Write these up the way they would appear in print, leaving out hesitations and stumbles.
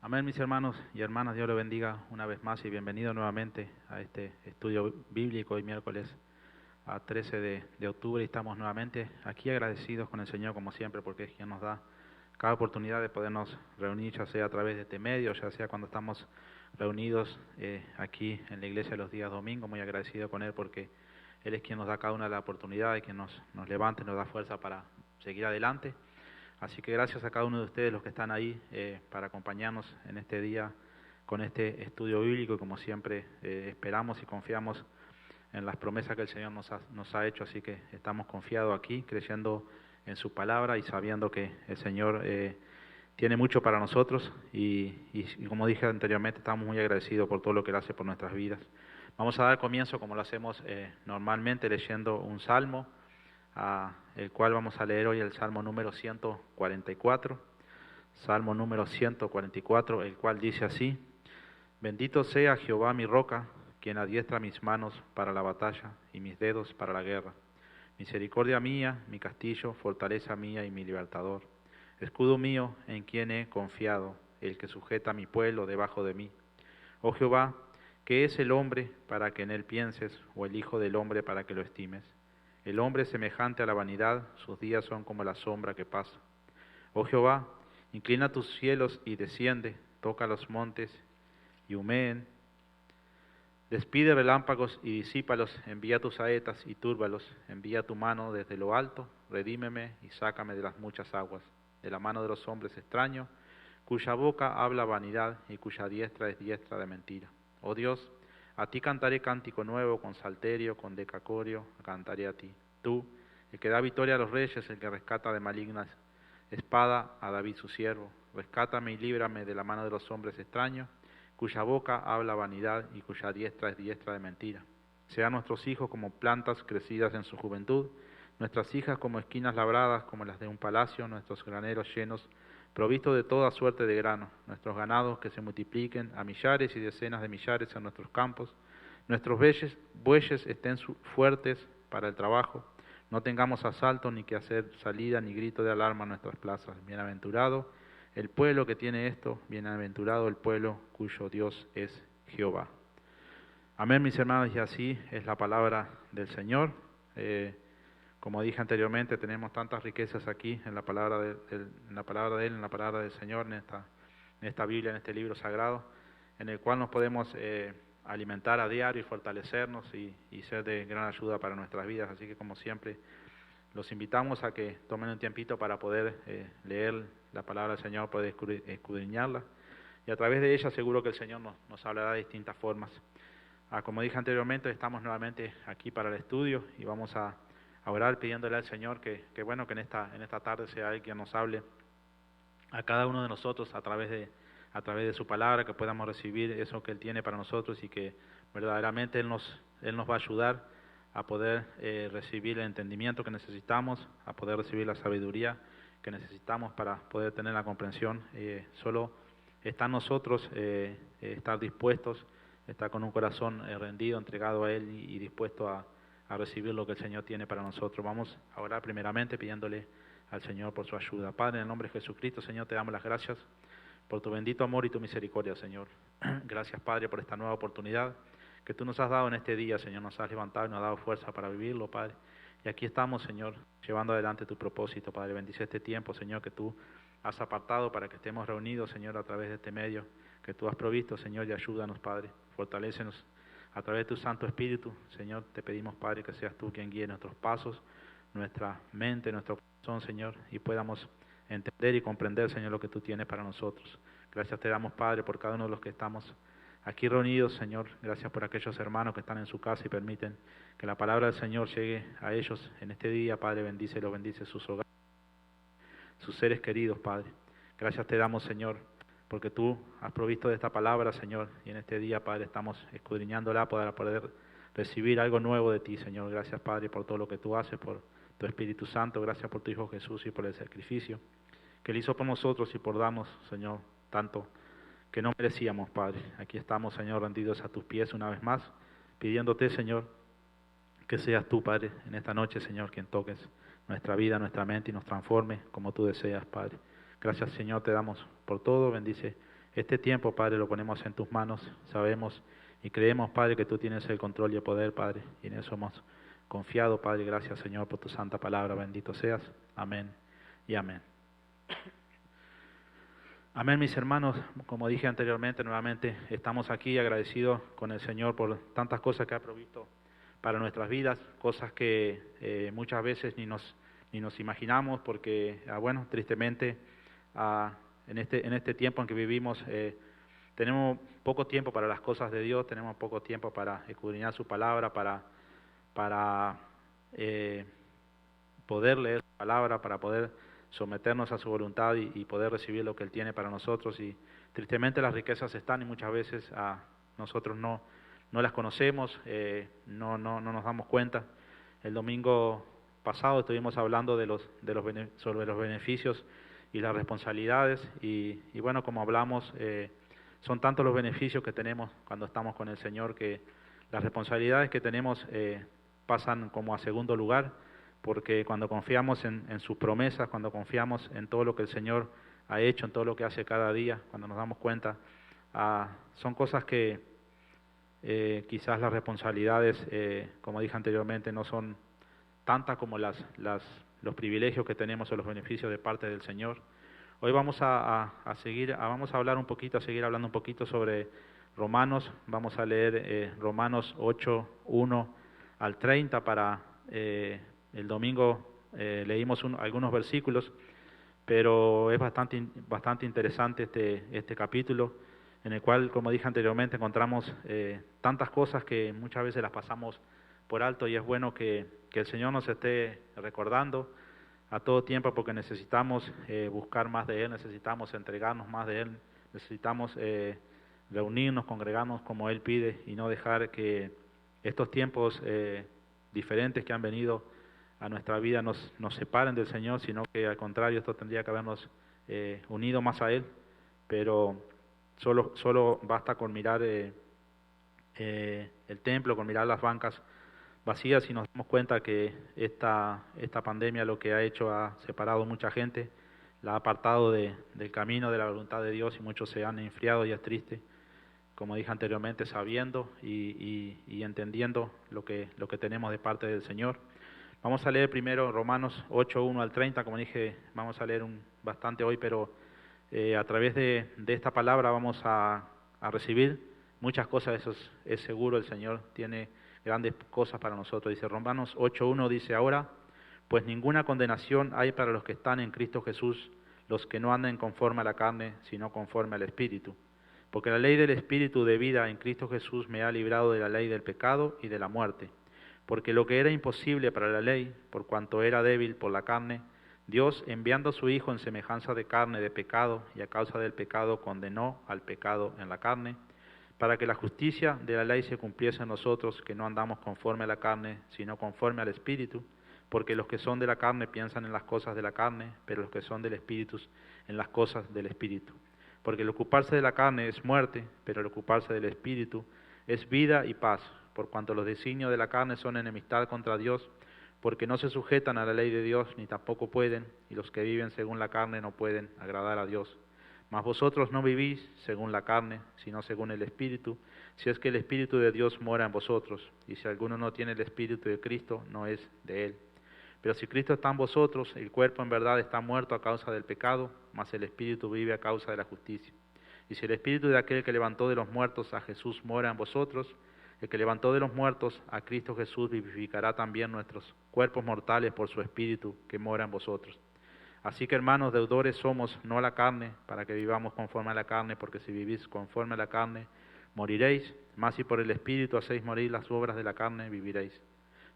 Amén, mis hermanos y hermanas, Dios les bendiga una vez más y bienvenido nuevamente a este estudio bíblico hoy miércoles a 13 de octubre. Y estamos nuevamente aquí agradecidos con el Señor como siempre porque es quien nos da cada oportunidad de podernos reunir, ya sea a través de este medio, ya sea cuando estamos reunidos aquí en la iglesia los días domingos. Muy agradecido con Él porque Él es quien nos da cada una de las oportunidades, quien nos levanta y nos da fuerza para seguir adelante. Así que gracias a cada uno de ustedes los que están ahí para acompañarnos en este día con este estudio bíblico y como siempre esperamos y confiamos en las promesas que el Señor nos ha hecho, así que estamos confiados aquí, creyendo en su palabra y sabiendo que el Señor tiene mucho para nosotros y como dije anteriormente, estamos muy agradecidos por todo lo que Él hace por nuestras vidas. Vamos a dar comienzo como lo hacemos normalmente leyendo un salmo, el cual vamos a leer hoy el Salmo número 144, Salmo número 144, el cual dice así: Bendito sea Jehová mi roca, quien adiestra mis manos para la batalla y mis dedos para la guerra. Misericordia mía, mi castillo, fortaleza mía y mi libertador. Escudo mío, en quien he confiado, el que sujeta a mi pueblo debajo de mí. Oh Jehová, ¿qué es el hombre para que en él pienses, o el hijo del hombre para que lo estimes? El hombre es semejante a la vanidad, sus días son como la sombra que pasa. Oh Jehová, inclina tus cielos y desciende, toca los montes y humeen. Despide relámpagos y disípalos, envía tus saetas y túrbalos, envía tu mano desde lo alto, redímeme y sácame de las muchas aguas, de la mano de los hombres extraños, cuya boca habla vanidad y cuya diestra es diestra de mentira. Oh Dios, a ti cantaré cántico nuevo, con salterio, con decacorio, cantaré a ti. Tú, el que da victoria a los reyes, el que rescata de malignas espada a David su siervo, rescátame y líbrame de la mano de los hombres extraños, cuya boca habla vanidad y cuya diestra es diestra de mentira. Sean nuestros hijos como plantas crecidas en su juventud, nuestras hijas como esquinas labradas como las de un palacio, nuestros graneros llenos, provistos de toda suerte de grano, nuestros ganados que se multipliquen a millares y decenas de millares en nuestros campos, nuestros bueyes estén fuertes para el trabajo, no tengamos asalto ni que hacer salida ni grito de alarma en nuestras plazas. Bienaventurado el pueblo que tiene esto, bienaventurado el pueblo cuyo Dios es Jehová. Amén, mis hermanos, y así es la palabra del Señor. Como dije anteriormente, tenemos tantas riquezas aquí en la palabra de Él, en la palabra del Señor, en esta Biblia, en este libro sagrado, en el cual nos podemos alimentar a diario y fortalecernos y ser de gran ayuda para nuestras vidas. Así que como siempre, los invitamos a que tomen un tiempito para poder leer la palabra del Señor, poder escudriñarla, y a través de ella seguro que el Señor nos hablará de distintas formas. Como dije anteriormente, estamos nuevamente aquí para el estudio y vamos a orar pidiéndole al Señor que bueno, que en esta tarde sea Él quien nos hable a cada uno de nosotros a través de su palabra, que podamos recibir eso que Él tiene para nosotros y que verdaderamente Él nos va a ayudar a poder recibir el entendimiento que necesitamos, a poder recibir la sabiduría que necesitamos para poder tener la comprensión. Solo está en nosotros estar dispuestos, estar con un corazón rendido, entregado a Él y dispuesto a recibir lo que el Señor tiene para nosotros. Vamos a orar primeramente pidiéndole al Señor por su ayuda. Padre, en el nombre de Jesucristo, Señor, te damos las gracias por tu bendito amor y tu misericordia, Señor. Gracias, Padre, por esta nueva oportunidad que tú nos has dado en este día, Señor. Nos has levantado y nos has dado fuerza para vivirlo, Padre. Y aquí estamos, Señor, llevando adelante tu propósito, Padre. Bendice este tiempo, Señor, que tú has apartado para que estemos reunidos, Señor, a través de este medio que tú has provisto, Señor, y ayúdanos, Padre. Fortalécenos a través de tu Santo Espíritu, Señor. Te pedimos, Padre, que seas tú quien guíe nuestros pasos, nuestra mente, nuestro corazón, Señor, y podamos entender y comprender, Señor, lo que tú tienes para nosotros. Gracias te damos, Padre, por cada uno de los que estamos aquí reunidos, Señor. Gracias por aquellos hermanos que están en su casa y permiten que la palabra del Señor llegue a ellos en este día, Padre. Bendícelos, bendice sus hogares, sus seres queridos, Padre. Gracias te damos, Señor, porque tú has provisto de esta palabra, Señor, y en este día, Padre, estamos escudriñándola para poder recibir algo nuevo de ti, Señor. Gracias, Padre, por todo lo que tú haces, por tu Espíritu Santo. Gracias por tu Hijo Jesús y por el sacrificio que Él hizo por nosotros y por darnos, Señor, tanto que no merecíamos, Padre. Aquí estamos, Señor, rendidos a tus pies una vez más, pidiéndote, Señor, que seas tú, Padre, en esta noche, Señor, quien toques nuestra vida, nuestra mente y nos transforme como tú deseas, Padre. Gracias, Señor, te damos por todo. Bendice Este tiempo, Padre, lo ponemos en tus manos. Sabemos y creemos, Padre, que tú tienes el control y el poder, Padre, y en eso hemos confiado, Padre. Gracias, Señor, por tu santa palabra. Bendito seas. Amén y amén. Amén, mis hermanos. Como dije anteriormente, nuevamente estamos aquí agradecidos con el Señor por tantas cosas que ha provisto para nuestras vidas, cosas que muchas veces ni nos imaginamos, porque, bueno, tristemente, en este tiempo en que vivimos, tenemos poco tiempo para las cosas de Dios, tenemos poco tiempo para escudriñar su palabra, para poder leer su palabra, para poder someternos a su voluntad y poder recibir lo que Él tiene para nosotros. Y tristemente las riquezas están y muchas veces nosotros no las conocemos, no nos damos cuenta. El domingo pasado estuvimos hablando sobre los beneficios y las responsabilidades y bueno, como hablamos, son tantos los beneficios que tenemos cuando estamos con el Señor que las responsabilidades que tenemos pasan como a segundo lugar, porque cuando confiamos en sus promesas, cuando confiamos en todo lo que el Señor ha hecho, en todo lo que hace cada día, cuando nos damos cuenta, son cosas que quizás las responsabilidades, como dije anteriormente, no son tantas como los privilegios que tenemos o los beneficios de parte del Señor. Hoy vamos a hablar un poquito, a seguir hablando un poquito sobre Romanos. Vamos a leer Romanos 8, 1 al 30 para... el domingo leímos algunos versículos, pero es bastante interesante este capítulo, en el cual, como dije anteriormente, encontramos tantas cosas que muchas veces las pasamos por alto, y es bueno que el Señor nos esté recordando a todo tiempo, porque necesitamos buscar más de Él, necesitamos entregarnos más de Él, necesitamos reunirnos, congregarnos como Él pide, y no dejar que estos tiempos diferentes que han venido a nuestra vida nos separen del Señor, sino que al contrario, esto tendría que habernos unido más a Él. Pero solo basta con mirar el templo, con mirar las bancas vacías, y nos damos cuenta que esta pandemia lo que ha hecho, ha separado mucha gente, la ha apartado del camino de la voluntad de Dios, y muchos se han enfriado, y es triste, como dije anteriormente, sabiendo y entendiendo lo que tenemos de parte del Señor. Vamos a leer primero Romanos 8, 1 al 30, como dije, vamos a leer bastante hoy, pero a través de esta palabra vamos a recibir muchas cosas, eso es seguro. El Señor tiene grandes cosas para nosotros. Dice Romanos 8, 1, dice: ahora, pues ninguna condenación hay para los que están en Cristo Jesús, los que no andan conforme a la carne, sino conforme al Espíritu. Porque la ley del Espíritu de vida en Cristo Jesús me ha librado de la ley del pecado y de la muerte. Porque lo que era imposible para la ley, por cuanto era débil por la carne, Dios, enviando a su Hijo en semejanza de carne de pecado, y a causa del pecado condenó al pecado en la carne, para que la justicia de la ley se cumpliese en nosotros, que no andamos conforme a la carne, sino conforme al Espíritu. Porque los que son de la carne piensan en las cosas de la carne, pero los que son del Espíritu en las cosas del Espíritu. Porque el ocuparse de la carne es muerte, pero el ocuparse del Espíritu es vida y paz, por cuanto los designios de la carne son enemistad contra Dios, porque no se sujetan a la ley de Dios, ni tampoco pueden, y los que viven según la carne no pueden agradar a Dios. Mas vosotros no vivís según la carne, sino según el Espíritu, si es que el Espíritu de Dios mora en vosotros, y si alguno no tiene el Espíritu de Cristo, no es de él. Pero si Cristo está en vosotros, el cuerpo en verdad está muerto a causa del pecado, mas el Espíritu vive a causa de la justicia. Y si el Espíritu de aquel que levantó de los muertos a Jesús mora en vosotros, el que levantó de los muertos a Cristo Jesús vivificará también nuestros cuerpos mortales por su Espíritu que mora en vosotros. Así que, hermanos, deudores somos, no a la carne, para que vivamos conforme a la carne, porque si vivís conforme a la carne, moriréis, mas si por el Espíritu hacéis morir las obras de la carne, viviréis.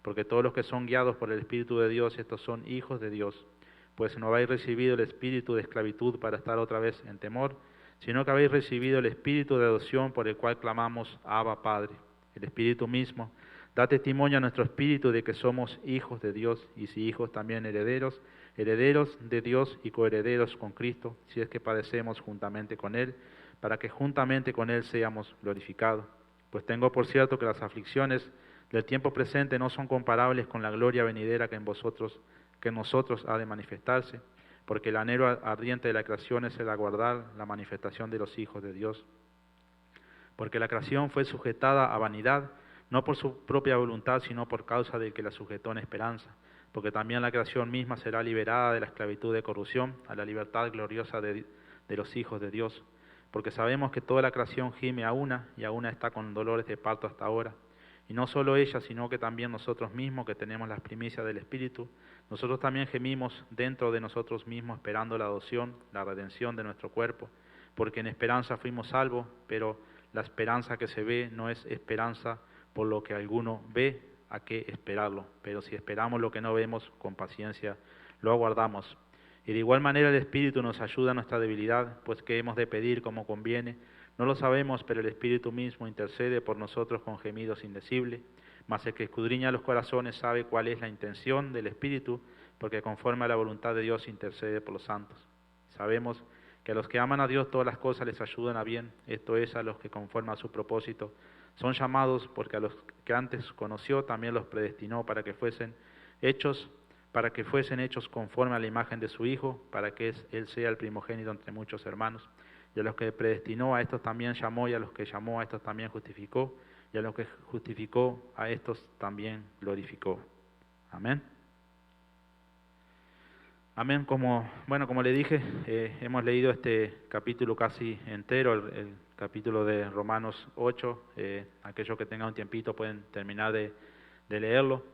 Porque todos los que son guiados por el Espíritu de Dios, estos son hijos de Dios. Pues no habéis recibido el espíritu de esclavitud para estar otra vez en temor, sino que habéis recibido el espíritu de adopción por el cual clamamos: Abba, Padre. El Espíritu mismo da testimonio a nuestro espíritu de que somos hijos de Dios, y si hijos también herederos, herederos de Dios y coherederos con Cristo, si es que padecemos juntamente con Él, para que juntamente con Él seamos glorificados. Pues tengo por cierto que las aflicciones del tiempo presente no son comparables con la gloria venidera que en nosotros ha de manifestarse. porque el anhelo ardiente de la creación es el aguardar la manifestación de los hijos de Dios. Porque la creación fue sujetada a vanidad, no por su propia voluntad, sino por causa del que la sujetó en esperanza. Porque también la creación misma será liberada de la esclavitud de corrupción a la libertad gloriosa de los hijos de Dios. Porque sabemos que toda la creación gime a una, y a una está con dolores de parto hasta ahora. Y no solo ella, sino que también nosotros mismos, que tenemos las primicias del Espíritu, nosotros también gemimos dentro de nosotros mismos, esperando la adopción, la redención de nuestro cuerpo. Porque en esperanza fuimos salvos, pero la esperanza que se ve no es esperanza por lo que alguno ve, a qué esperarlo. Pero si esperamos lo que no vemos, con paciencia lo aguardamos. Y de igual manera el Espíritu nos ayuda a nuestra debilidad, pues que hemos de pedir como conviene. No lo sabemos, pero el Espíritu mismo intercede por nosotros con gemidos indecibles. Mas el que escudriña los corazones sabe cuál es la intención del Espíritu, porque conforme a la voluntad de Dios intercede por los santos. Sabemos que a los que aman a Dios todas las cosas les ayudan a bien, esto es, a los que conforme a su propósito son llamados, porque a los que antes conoció también los predestinó para que fuesen hechos conforme a la imagen de su Hijo, para que Él sea el primogénito entre muchos hermanos. Y a los que predestinó, a estos también llamó, y a los que llamó, a estos también justificó, y a los que justificó, a estos también glorificó. Amén. Amén. Como le dije, hemos leído este capítulo casi entero, el capítulo de Romanos 8. Aquellos que tengan un tiempito pueden terminar de leerlo.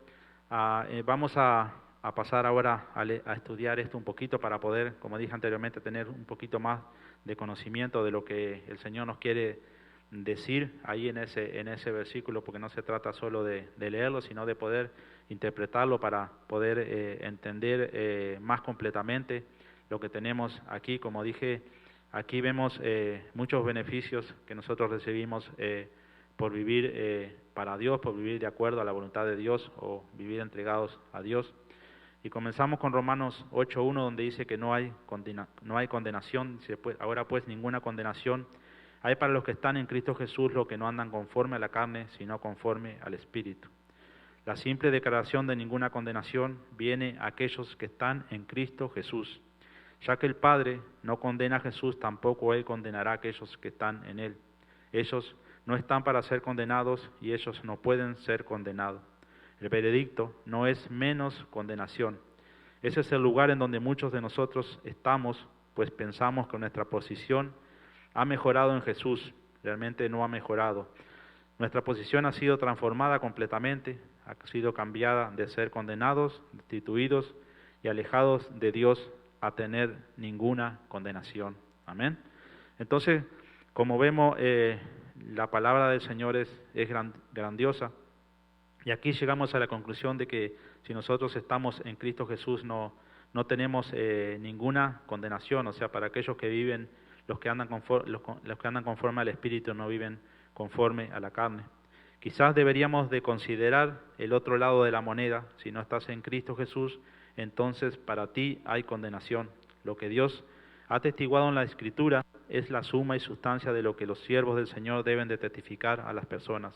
Vamos a pasar ahora a estudiar esto un poquito para poder, como dije anteriormente, tener un poquito más de conocimiento de lo que el Señor nos quiere decir ahí en ese versículo, porque no se trata solo de leerlo, sino de poder interpretarlo para poder entender más completamente lo que tenemos aquí. Como dije, aquí vemos muchos beneficios que nosotros recibimos por vivir para Dios, por vivir de acuerdo a la voluntad de Dios o vivir entregados a Dios. Y comenzamos con Romanos 8.1, donde dice que no hay condenación. Ahora pues ninguna condenación hay para los que están en Cristo Jesús, los que no andan conforme a la carne, sino conforme al Espíritu. La simple declaración de ninguna condenación viene a aquellos que están en Cristo Jesús. Ya que el Padre no condena a Jesús, tampoco Él condenará a aquellos que están en Él. Ellos no están para ser condenados y ellos no pueden ser condenados. El veredicto no es menos condenación. Ese es el lugar en donde muchos de nosotros estamos, pues pensamos que nuestra posición ha mejorado en Jesús. Realmente no ha mejorado. Nuestra posición ha sido transformada completamente, ha sido cambiada de ser condenados, destituidos y alejados de Dios a tener ninguna condenación. Amén. Entonces, como vemos, la palabra del Señor es grandiosa. Y aquí llegamos a la conclusión de que si nosotros estamos en Cristo Jesús no tenemos ninguna condenación. O sea, para aquellos que viven, los que andan conforme al Espíritu no viven conforme a la carne. Quizás deberíamos de considerar el otro lado de la moneda. Si no estás en Cristo Jesús, entonces para ti hay condenación. Lo que Dios ha atestiguado en la Escritura es la suma y sustancia de lo que los siervos del Señor deben de testificar a las personas.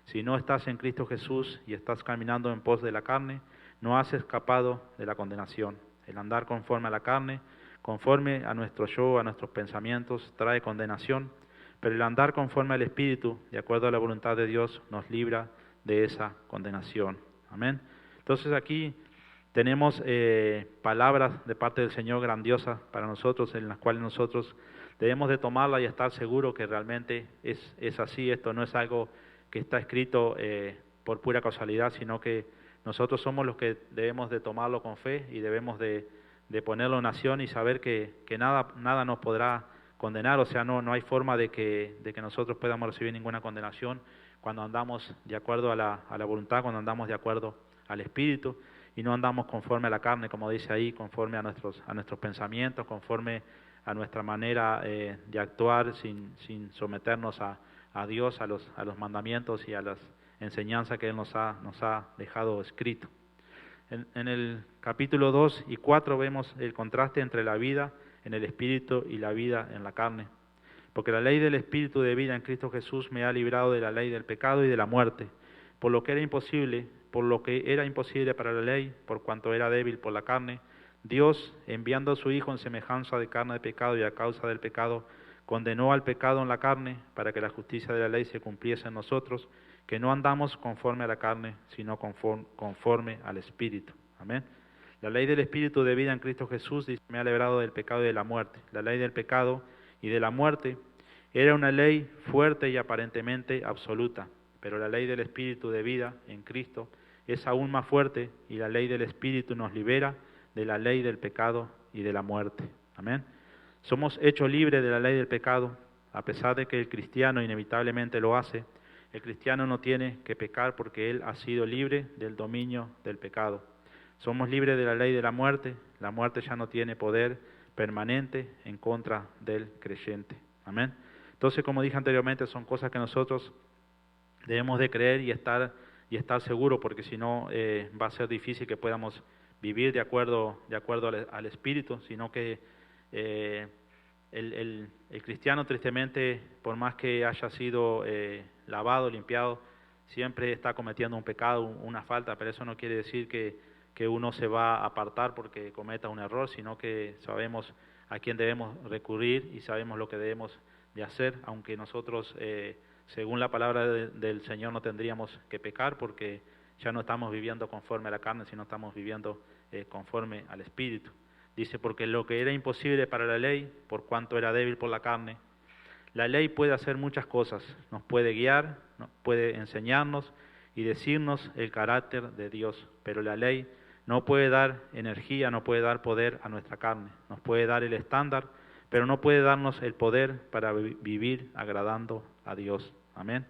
Si no estás en Cristo Jesús y estás caminando en pos de la carne, no has escapado de la condenación. El andar conforme a la carne, conforme a nuestro yo, a nuestros pensamientos, trae condenación, pero el andar conforme al Espíritu, de acuerdo a la voluntad de Dios, nos libra de esa condenación. Amén. Entonces aquí tenemos palabras de parte del Señor grandiosas para nosotros, en las cuales nosotros debemos de tomarla y estar seguros que realmente es así. Esto no es algo que está escrito por pura causalidad, sino que nosotros somos los que debemos de tomarlo con fe y debemos de ponerlo en acción y saber que nada nos podrá condenar. O sea, no hay forma de que nosotros podamos recibir ninguna condenación cuando andamos de acuerdo a la voluntad, cuando andamos de acuerdo al Espíritu y no andamos conforme a la carne, como dice ahí, conforme a nuestros pensamientos, conforme a nuestra manera de actuar sin someternos a Dios, a los mandamientos y a las enseñanzas que Él nos ha dejado escrito. En el capítulo 2 y 4 vemos el contraste entre la vida en el Espíritu y la vida en la carne. Porque la ley del Espíritu de vida en Cristo Jesús me ha librado de la ley del pecado y de la muerte, por lo que era imposible para la ley, por cuanto era débil por la carne, Dios, enviando a su Hijo en semejanza de carne de pecado y a causa del pecado, condenó al pecado en la carne para que la justicia de la ley se cumpliese en nosotros, que no andamos conforme a la carne, sino conforme al Espíritu. Amén. La ley del Espíritu de vida en Cristo Jesús dice, me ha librado del pecado y de la muerte. La ley del pecado y de la muerte era una ley fuerte y aparentemente absoluta, pero la ley del Espíritu de vida en Cristo es aún más fuerte y la ley del Espíritu nos libera de la ley del pecado y de la muerte. Amén. Somos hechos libres de la ley del pecado, a pesar de que el cristiano inevitablemente lo hace. El cristiano no tiene que pecar porque él ha sido libre del dominio del pecado. Somos libres de la ley de la muerte ya no tiene poder permanente en contra del creyente. Amén. Entonces, como dije anteriormente, son cosas que nosotros debemos de creer y estar seguros, porque si no va a ser difícil que podamos vivir de acuerdo al Espíritu, sino que el cristiano, tristemente, por más que haya sido lavado, limpiado, siempre está cometiendo un pecado, una falta, pero eso no quiere decir que uno se va a apartar porque cometa un error, sino que sabemos a quién debemos recurrir y sabemos lo que debemos de hacer, aunque nosotros, según la palabra del Señor, no tendríamos que pecar porque ya no estamos viviendo conforme a la carne, sino estamos viviendo conforme al Espíritu. Dice, porque lo que era imposible para la ley, por cuanto era débil por la carne, la ley puede hacer muchas cosas, nos puede guiar, nos puede enseñarnos y decirnos el carácter de Dios, pero la ley no puede dar energía, no puede dar poder a nuestra carne, nos puede dar el estándar, pero no puede darnos el poder para vivir agradando a Dios. Amén.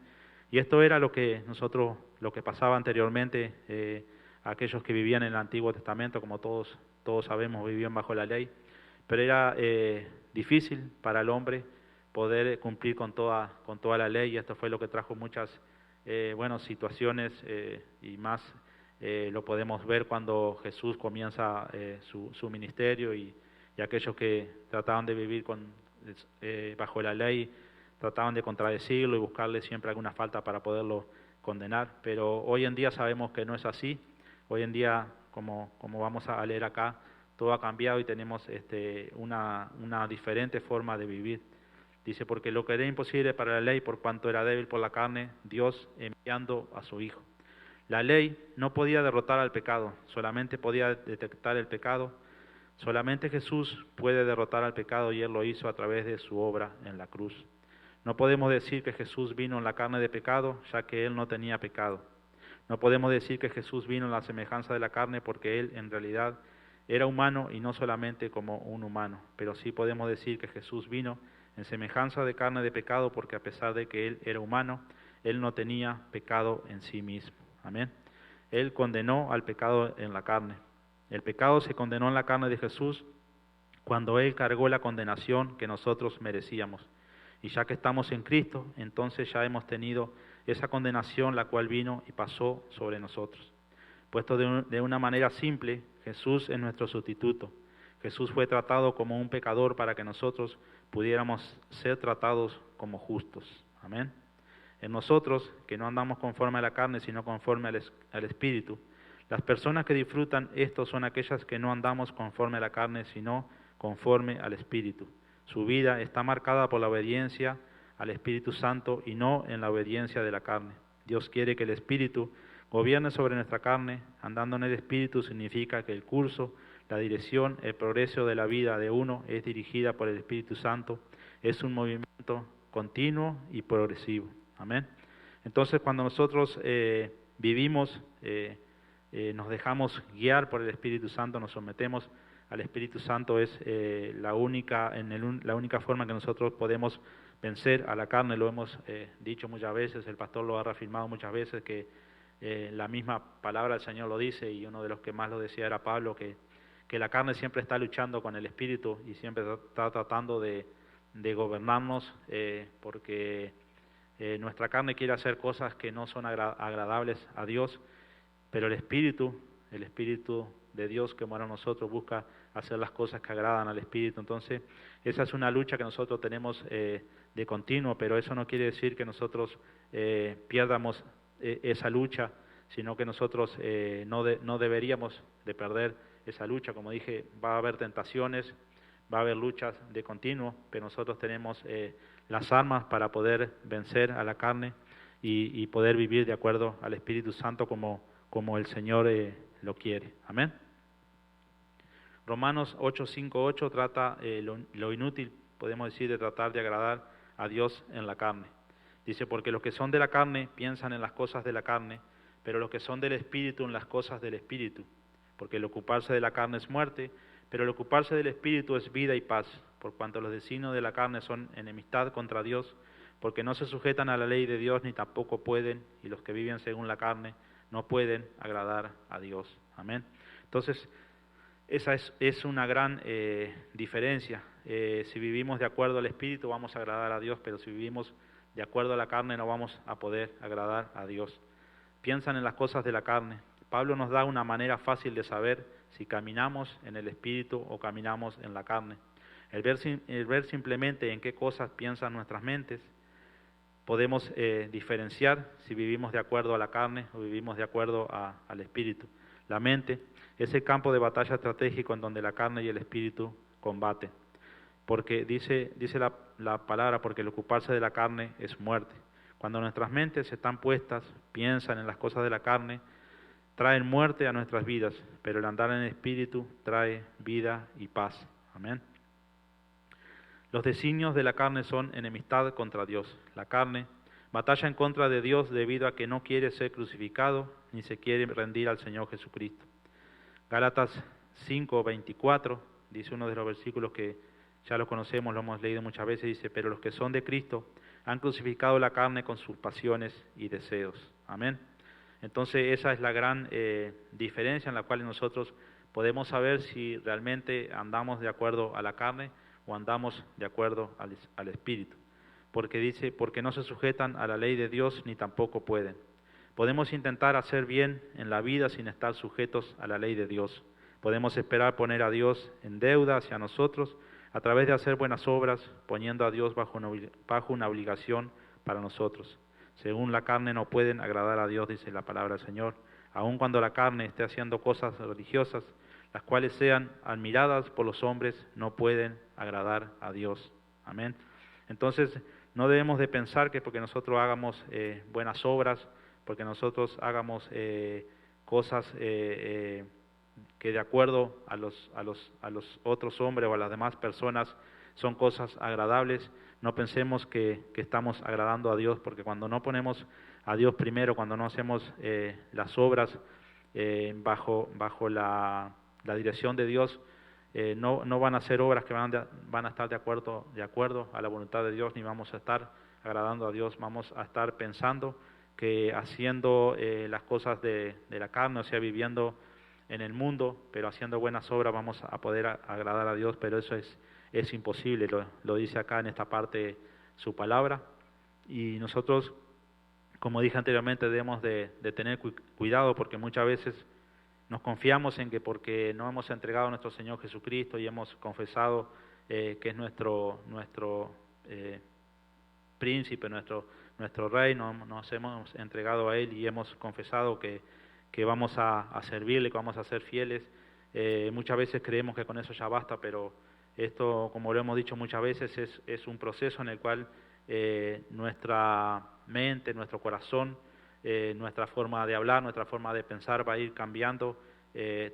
Y esto era lo que pasaba anteriormente, aquellos que vivían en el Antiguo Testamento, como todos sabemos, vivían bajo la ley, pero era difícil para el hombre poder cumplir con toda la ley, y esto fue lo que trajo muchas situaciones y más. Lo podemos ver cuando Jesús comienza su ministerio y aquellos que trataban de vivir bajo la ley trataban de contradecirlo y buscarle siempre alguna falta para poderlo condenar, pero hoy en día sabemos que no es así. Hoy en día, como vamos a leer acá, todo ha cambiado y tenemos una diferente forma de vivir. Dice, porque lo que era imposible para la ley, por cuanto era débil por la carne, Dios enviando a su Hijo. La ley no podía derrotar al pecado, solamente podía detectar el pecado. Solamente Jesús puede derrotar al pecado y Él lo hizo a través de su obra en la cruz. No podemos decir que Jesús vino en la carne de pecado, ya que Él no tenía pecado. No podemos decir que Jesús vino en la semejanza de la carne porque Él en realidad era humano y no solamente como un humano. Pero sí podemos decir que Jesús vino en semejanza de carne de pecado porque a pesar de que Él era humano, Él no tenía pecado en sí mismo. Amén. Él condenó al pecado en la carne. El pecado se condenó en la carne de Jesús cuando Él cargó la condenación que nosotros merecíamos. Y ya que estamos en Cristo, entonces ya hemos tenido esa condenación la cual vino y pasó sobre nosotros. Puesto de una manera simple, Jesús es nuestro sustituto. Jesús fue tratado como un pecador para que nosotros pudiéramos ser tratados como justos. Amén. En nosotros, que no andamos conforme a la carne, sino conforme al Espíritu, las personas que disfrutan esto son aquellas que no andamos conforme a la carne, sino conforme al Espíritu. Su vida está marcada por la obediencia al Espíritu Santo y no en la obediencia de la carne. Dios quiere que el Espíritu gobierne sobre nuestra carne. Andando en el Espíritu significa que el curso, la dirección, el progreso de la vida de uno es dirigida por el Espíritu Santo. Es un movimiento continuo y progresivo. Amén. Entonces, cuando nosotros vivimos, nos dejamos guiar por el Espíritu Santo, nos sometemos al Espíritu Santo, es la única forma que nosotros podemos vencer a la carne. Lo hemos dicho muchas veces, el pastor lo ha reafirmado muchas veces, que la misma palabra del Señor lo dice, y uno de los que más lo decía era Pablo, que la carne siempre está luchando con el Espíritu y siempre está tratando de gobernarnos, porque nuestra carne quiere hacer cosas que no son agradables a Dios, pero el Espíritu de Dios que mora en nosotros busca hacer las cosas que agradan al Espíritu. Entonces, esa es una lucha que nosotros tenemos de continuo, pero eso no quiere decir que nosotros pierdamos esa lucha, sino que nosotros no deberíamos de perder esa lucha. Como dije, va a haber tentaciones, va a haber luchas de continuo, pero nosotros tenemos las armas para poder vencer a la carne y poder vivir de acuerdo al Espíritu Santo como el Señor lo quiere. Amén. Romanos 8:5-8 trata lo inútil, podemos decir, de tratar de agradar a Dios en la carne. Dice, porque los que son de la carne piensan en las cosas de la carne, pero los que son del Espíritu en las cosas del Espíritu. Porque el ocuparse de la carne es muerte, pero el ocuparse del Espíritu es vida y paz, por cuanto los designios de la carne son enemistad contra Dios, porque no se sujetan a la ley de Dios ni tampoco pueden, y los que viven según la carne no pueden agradar a Dios. Amén. Entonces, esa es una gran diferencia. Si vivimos de acuerdo al Espíritu vamos a agradar a Dios, pero si vivimos de acuerdo a la carne no vamos a poder agradar a Dios. Piensan en las cosas de la carne. Pablo nos da una manera fácil de saber si caminamos en el Espíritu o caminamos en la carne. El ver simplemente en qué cosas piensan nuestras mentes, podemos diferenciar si vivimos de acuerdo a la carne o vivimos de acuerdo al Espíritu. La mente es el campo de batalla estratégico en donde la carne y el Espíritu combaten. Porque dice la palabra, porque el ocuparse de la carne es muerte. Cuando nuestras mentes están puestas, piensan en las cosas de la carne, traen muerte a nuestras vidas, pero el andar en el Espíritu trae vida y paz. Amén. Los designios de la carne son enemistad contra Dios. La carne batalla en contra de Dios debido a que no quiere ser crucificado ni se quiere rendir al Señor Jesucristo. Gálatas 5:24 dice uno de los versículos que ya lo conocemos, lo hemos leído muchas veces, dice, pero los que son de Cristo han crucificado la carne con sus pasiones y deseos. Amén. Entonces esa es la gran diferencia en la cual nosotros podemos saber si realmente andamos de acuerdo a la carne o andamos de acuerdo al Espíritu. Porque dice, porque no se sujetan a la ley de Dios ni tampoco pueden. Podemos intentar hacer bien en la vida sin estar sujetos a la ley de Dios. Podemos esperar poner a Dios en deuda hacia nosotros a través de hacer buenas obras, poniendo a Dios bajo una obligación para nosotros. Según la carne no pueden agradar a Dios, dice la palabra del Señor, aun cuando la carne esté haciendo cosas religiosas, las cuales sean admiradas por los hombres, no pueden agradar a Dios. Amén. Entonces, no debemos de pensar que porque nosotros hagamos buenas obras, porque nosotros hagamos cosas que de acuerdo a los otros hombres o a las demás personas son cosas agradables, no pensemos que estamos agradando a Dios, porque cuando no ponemos a Dios primero, cuando no hacemos las obras bajo la dirección de Dios, no van a ser obras que van a estar de acuerdo a la voluntad de Dios, ni vamos a estar agradando a Dios, vamos a estar pensando que haciendo las cosas de la carne, o sea, viviendo en el mundo, pero haciendo buenas obras vamos a poder agradar a Dios, pero eso es imposible, lo dice acá en esta parte su palabra, y nosotros, como dije anteriormente, debemos de tener cuidado, porque muchas veces nos confiamos en que porque no hemos entregado a nuestro Señor Jesucristo y hemos confesado que es nuestro príncipe, nuestro rey, nos hemos entregado a Él y hemos confesado que vamos a servirle, que vamos a ser fieles. Muchas veces creemos que con eso ya basta, pero esto, como lo hemos dicho muchas veces, es un proceso en el cual nuestra mente, nuestro corazón, nuestra forma de hablar, nuestra forma de pensar va a ir cambiando,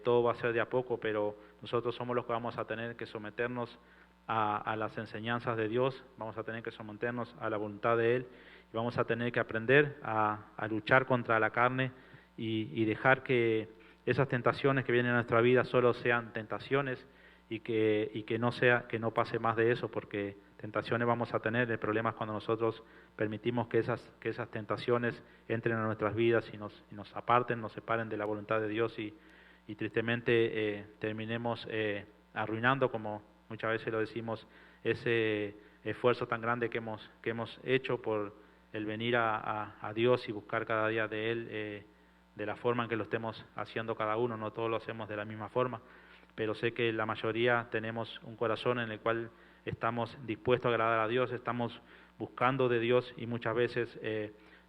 todo va a ser de a poco, pero nosotros somos los que vamos a tener que someternos a las enseñanzas de Dios, vamos a tener que someternos a la voluntad de Él, y vamos a tener que aprender a luchar contra la carne y dejar que esas tentaciones que vienen a nuestra vida solo sean tentaciones y que no pase más de eso, porque tentaciones vamos a tener. El problema es cuando nosotros permitimos que esas tentaciones entren a nuestras vidas y nos aparten, nos separen de la voluntad de Dios y tristemente terminemos arruinando, como muchas veces lo decimos, ese esfuerzo tan grande que hemos hecho por el venir a Dios y buscar cada día de Él, de la forma en que lo estemos haciendo cada uno. No todos lo hacemos de la misma forma, pero sé que la mayoría tenemos un corazón en el cual estamos dispuestos a agradar a Dios, estamos buscando de Dios, y muchas veces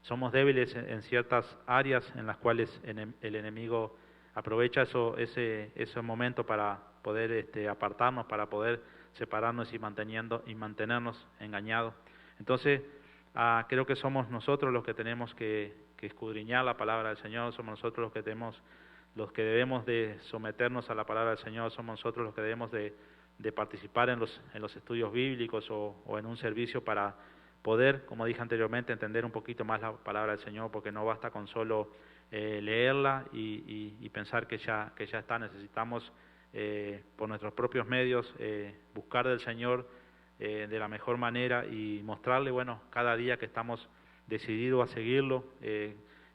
somos débiles en ciertas áreas en las cuales el enemigo aprovecha ese momento para poder apartarnos, para poder separarnos y mantenernos engañados. Entonces, creo que somos nosotros los que tenemos que escudriñar la palabra del Señor, somos nosotros los que debemos de someternos a la palabra del Señor, somos nosotros los que debemos de participar en los estudios bíblicos o en un servicio para poder, como dije anteriormente, entender un poquito más la palabra del Señor, porque no basta con solo leerla y pensar que ya está. Necesitamos por nuestros propios medios buscar del Señor de la mejor manera y mostrarle, bueno, cada día que estamos decididos a seguirlo,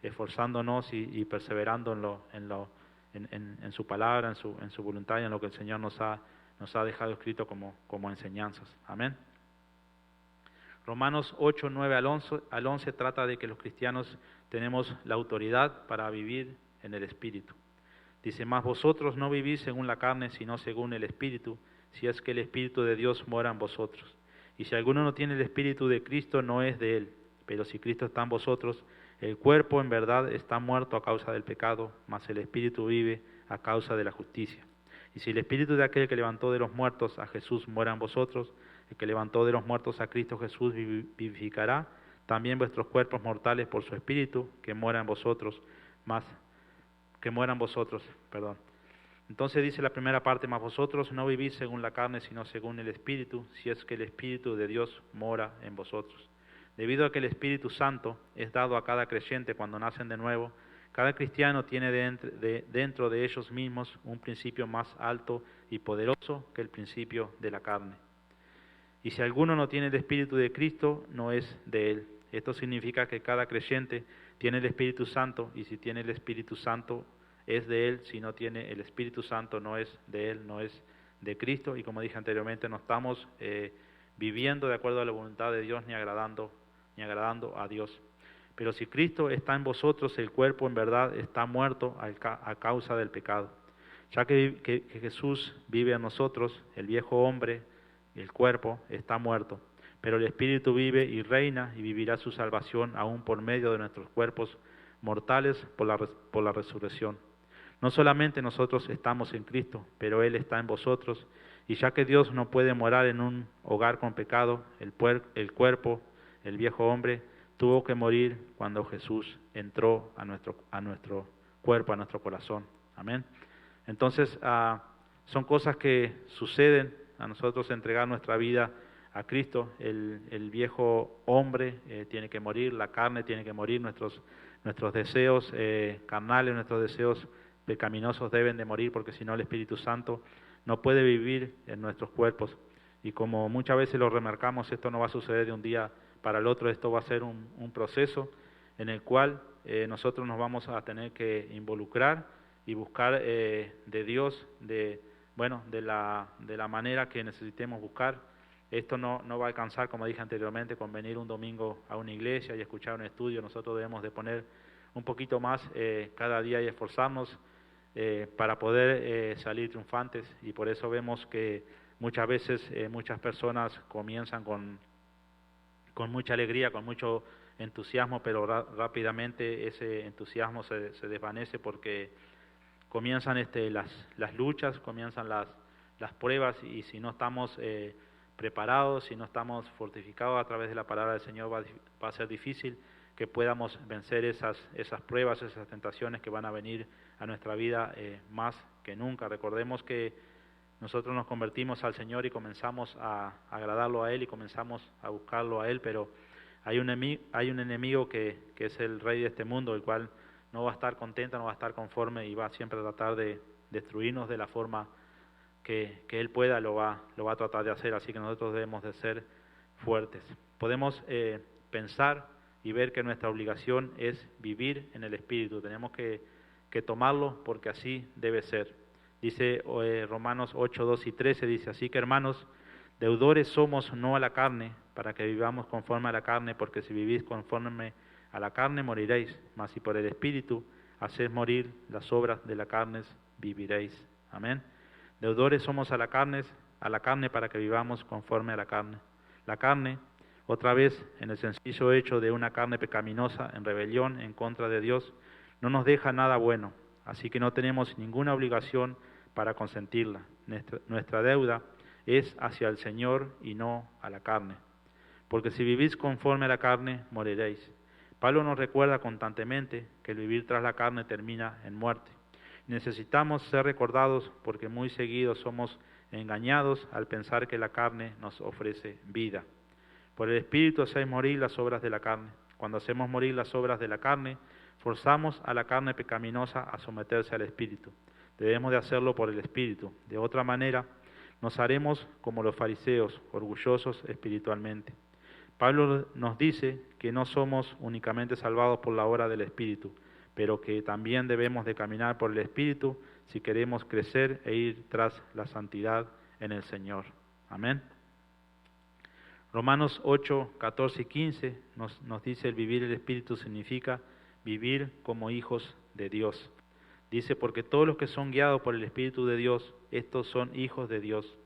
esforzándonos y perseverando en su palabra, en su voluntad y en lo que el Señor nos ha dejado escrito como enseñanzas. Amén. Romanos 8, 9 al 11 trata de que los cristianos tenemos la autoridad para vivir en el Espíritu. Dice, mas vosotros no vivís según la carne, sino según el Espíritu, si es que el Espíritu de Dios mora en vosotros. Y si alguno no tiene el Espíritu de Cristo, no es de él. Pero si Cristo está en vosotros, el cuerpo en verdad está muerto a causa del pecado, mas el Espíritu vive a causa de la justicia. Y si el Espíritu de aquel que levantó de los muertos a Jesús mora en vosotros, el que levantó de los muertos a Cristo Jesús vivificará también vuestros cuerpos mortales por su Espíritu que mora en vosotros, perdón. Entonces dice la primera parte, mas vosotros no vivís según la carne, sino según el Espíritu, si es que el Espíritu de Dios mora en vosotros. Debido a que el Espíritu Santo es dado a cada creyente cuando nacen de nuevo, cada cristiano tiene dentro de ellos mismos un principio más alto y poderoso que el principio de la carne. Y si alguno no tiene el Espíritu de Cristo, no es de él. Esto significa que cada creyente tiene el Espíritu Santo, y si tiene el Espíritu Santo es de él, si no tiene el Espíritu Santo no es de él, no es de Cristo. Y como dije anteriormente, no estamos viviendo de acuerdo a la voluntad de Dios ni agradando a Dios. Pero si Cristo está en vosotros, el cuerpo en verdad está muerto a causa del pecado. Ya que Jesús vive en nosotros, el viejo hombre, el cuerpo, está muerto, pero el Espíritu vive y reina y vivirá su salvación aún por medio de nuestros cuerpos mortales por la resurrección. No solamente nosotros estamos en Cristo, pero Él está en vosotros, y ya que Dios no puede morar en un hogar con pecado, el cuerpo, el viejo hombre, tuvo que morir cuando Jesús entró a nuestro cuerpo, a nuestro corazón. Amén. Entonces, son cosas que suceden a nosotros entregar nuestra vida a Cristo. El viejo hombre tiene que morir, la carne tiene que morir, nuestros deseos carnales, nuestros deseos pecaminosos deben de morir, porque si no el Espíritu Santo no puede vivir en nuestros cuerpos. Y como muchas veces lo remarcamos, esto no va a suceder de un día para el otro, esto va a ser un proceso en el cual nosotros nos vamos a tener que involucrar y buscar de Dios, de la manera que necesitemos buscar. Esto no va a alcanzar, como dije anteriormente, con venir un domingo a una iglesia y escuchar un estudio. Nosotros debemos de poner un poquito más cada día y esforzarnos para poder salir triunfantes, y por eso vemos que muchas veces muchas personas comienzan con mucha alegría, con mucho entusiasmo, pero rápidamente ese entusiasmo se desvanece porque comienzan las luchas, comienzan las pruebas, y si no estamos preparados, si no estamos fortificados a través de la palabra del Señor, va a ser difícil que podamos vencer esas pruebas, esas tentaciones que van a venir a nuestra vida más que nunca. Recordemos que nosotros nos convertimos al Señor y comenzamos a agradarlo a Él y comenzamos a buscarlo a Él, pero hay un enemigo que es el rey de este mundo, el cual no va a estar contento, no va a estar conforme y va siempre a tratar de destruirnos de la forma que Él pueda, lo va a tratar de hacer. Así que nosotros debemos de ser fuertes. Podemos pensar y ver que nuestra obligación es vivir en el Espíritu. Tenemos que tomarlo porque así debe ser. Dice Romanos 8, 2 y 13, dice, así que hermanos, deudores somos no a la carne, para que vivamos conforme a la carne, porque si vivís conforme a la carne moriréis, mas si por el Espíritu hacéis morir las obras de la carne, viviréis. Amén. Deudores somos a la carne para que vivamos conforme a la carne. La carne Otra vez, en el sencillo hecho de una carne pecaminosa en rebelión en contra de Dios, no nos deja nada bueno, así que no tenemos ninguna obligación para consentirla. Nuestra deuda es hacia el Señor y no a la carne. Porque si vivís conforme a la carne, moriréis. Pablo nos recuerda constantemente que el vivir tras la carne termina en muerte. Necesitamos ser recordados porque muy seguidos somos engañados al pensar que la carne nos ofrece vida. Por el Espíritu hacéis morir las obras de la carne. Cuando hacemos morir las obras de la carne, forzamos a la carne pecaminosa a someterse al Espíritu. Debemos de hacerlo por el Espíritu. De otra manera, nos haremos como los fariseos, orgullosos espiritualmente. Pablo nos dice que no somos únicamente salvados por la obra del Espíritu, pero que también debemos de caminar por el Espíritu si queremos crecer e ir tras la santidad en el Señor. Amén. Romanos 8, 14 y 15 nos dice el vivir el Espíritu significa vivir como hijos de Dios. Dice, porque todos los que son guiados por el Espíritu de Dios, estos son hijos de Dios.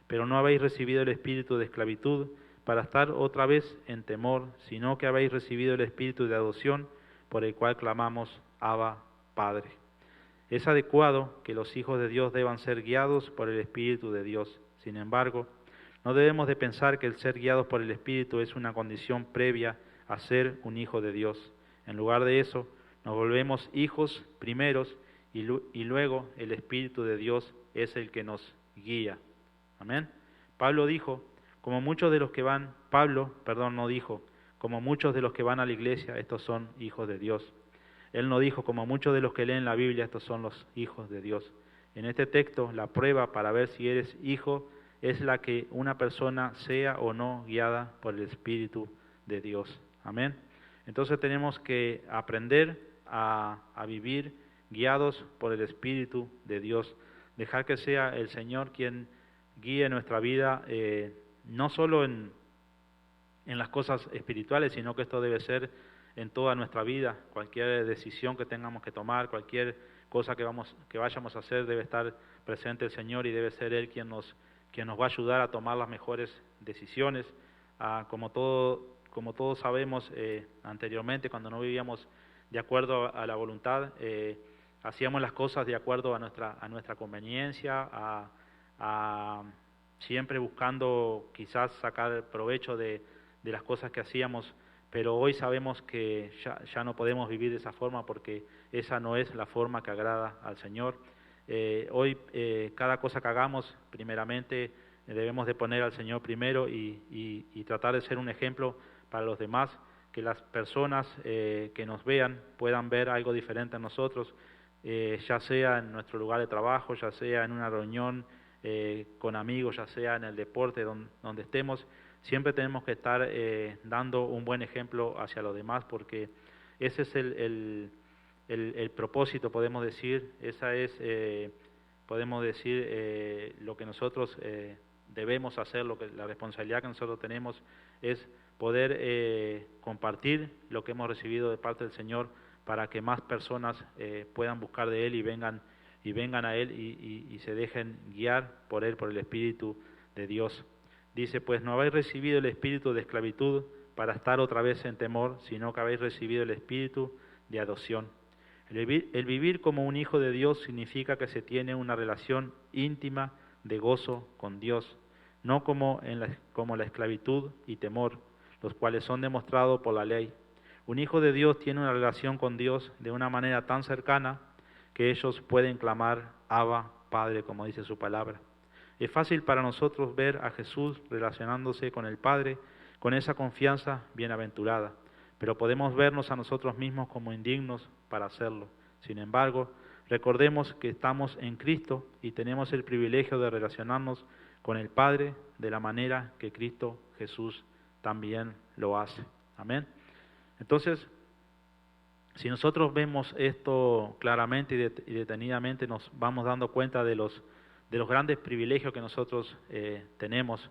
Pero no habéis recibido el espíritu de esclavitud para estar otra vez en temor, sino que habéis recibido el espíritu de adopción, por el cual clamamos, Abba, Padre. Es adecuado que los hijos de Dios deban ser guiados por el Espíritu de Dios. Sin embargo, no debemos de pensar que el ser guiados por el Espíritu es una condición previa a ser un hijo de Dios. En lugar de eso, nos volvemos hijos primeros y luego el Espíritu de Dios es el que nos guía. Amén. Pablo no dijo, como muchos de los que van a la iglesia, estos son hijos de Dios. Él no dijo, como muchos de los que leen la Biblia, estos son los hijos de Dios. En este texto, la prueba para ver si eres hijo es la que una persona sea o no guiada por el Espíritu de Dios. Amén. Entonces tenemos que aprender a vivir guiados por el Espíritu de Dios. Dejar que sea el Señor quien guíe nuestra vida, no solo en las cosas espirituales, sino que esto debe ser en toda nuestra vida. Cualquier decisión que tengamos que tomar, cualquier cosa que vayamos a hacer, debe estar presente el Señor y debe ser Él quien nos va a ayudar a tomar las mejores decisiones. Como todos sabemos, anteriormente, cuando no vivíamos de acuerdo a la voluntad, hacíamos las cosas de acuerdo a nuestra conveniencia, siempre buscando quizás sacar provecho de las cosas que hacíamos, pero hoy sabemos que ya no podemos vivir de esa forma porque esa no es la forma que agrada al Señor. Hoy cada cosa que hagamos, primeramente debemos de poner al Señor primero y tratar de ser un ejemplo para los demás, que las personas que nos vean puedan ver algo diferente en nosotros, ya sea en nuestro lugar de trabajo, ya sea en una reunión con amigos, ya sea en el deporte, donde estemos. Siempre tenemos que estar dando un buen ejemplo hacia los demás, porque ese es el propósito, podemos decir, esa es, lo que nosotros debemos hacer, la responsabilidad que nosotros tenemos es poder compartir lo que hemos recibido de parte del Señor para que más personas puedan buscar de Él y vengan a Él y se dejen guiar por Él, por el Espíritu de Dios. Dice, pues no habéis recibido el espíritu de esclavitud para estar otra vez en temor, sino que habéis recibido el espíritu de adopción. El vivir como un hijo de Dios significa que se tiene una relación íntima de gozo con Dios, no como la esclavitud y temor, los cuales son demostrados por la ley. Un hijo de Dios tiene una relación con Dios de una manera tan cercana que ellos pueden clamar, Abba, Padre, como dice su palabra. Es fácil para nosotros ver a Jesús relacionándose con el Padre con esa confianza bienaventurada, pero podemos vernos a nosotros mismos como indignos para hacerlo. Sin embargo, recordemos que estamos en Cristo y tenemos el privilegio de relacionarnos con el Padre de la manera que Cristo Jesús también lo hace. Amén. Entonces, si nosotros vemos esto claramente y detenidamente, nos vamos dando cuenta de los grandes privilegios que nosotros tenemos.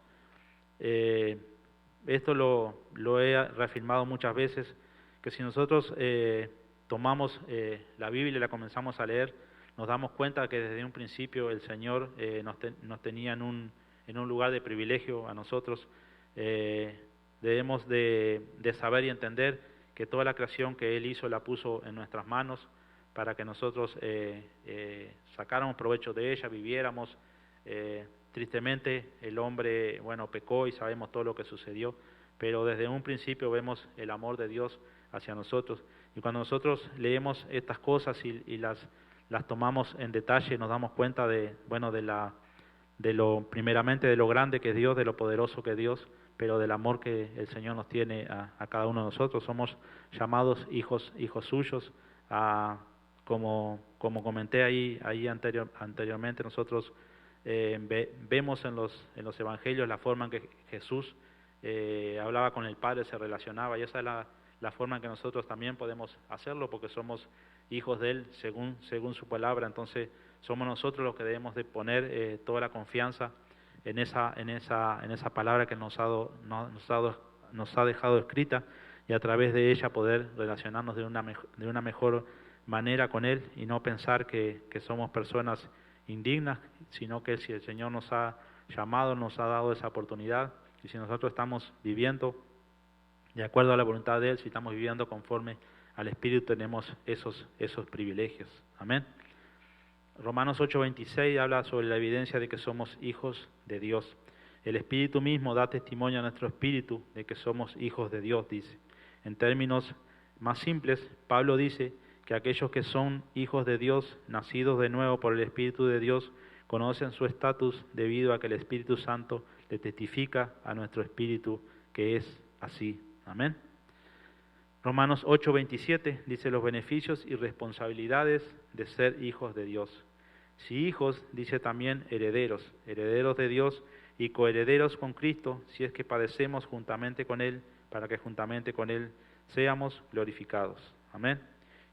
Esto lo he reafirmado muchas veces, que si nosotros tomamos la Biblia y la comenzamos a leer, nos damos cuenta que desde un principio el Señor nos tenía en un lugar de privilegio a nosotros. debemos de saber y entender que toda la creación que Él hizo la puso en nuestras manos para que nosotros sacáramos provecho de ella, viviéramos. Tristemente el hombre, bueno, pecó y sabemos todo lo que sucedió, pero desde un principio vemos el amor de Dios hacia nosotros. Y cuando nosotros leemos estas cosas y las tomamos en detalle, nos damos cuenta de, bueno, primeramente de lo grande que es Dios, de lo poderoso que es Dios, pero del amor que el Señor nos tiene a cada uno de nosotros. Somos llamados hijos suyos. Como comenté ahí anteriormente, nosotros vemos en los evangelios la forma en que Jesús hablaba con el Padre, se relacionaba, y esa es la forma en que nosotros también podemos hacerlo, porque somos hijos de Él según su palabra. Entonces somos nosotros los que debemos de poner toda la confianza en esa palabra que nos ha dejado escrita, y a través de ella poder relacionarnos de una mejor manera con Él, y no pensar que somos personas indignas, sino que si el Señor nos ha llamado, nos ha dado esa oportunidad, y si nosotros estamos viviendo de acuerdo a la voluntad de Él, si estamos viviendo conforme al Espíritu, tenemos esos privilegios. Amén. Romanos 8:26 habla sobre la evidencia de que somos hijos de Dios. El Espíritu mismo da testimonio a nuestro espíritu de que somos hijos de Dios, dice. En términos más simples, Pablo dice que aquellos que son hijos de Dios, nacidos de nuevo por el Espíritu de Dios, conocen su estatus debido a que el Espíritu Santo le testifica a nuestro espíritu que es así. Amén. Romanos 8:27 dice los beneficios y responsabilidades de ser hijos de Dios. Si hijos, dice también herederos, herederos de Dios y coherederos con Cristo, si es que padecemos juntamente con Él, para que juntamente con Él seamos glorificados. Amén.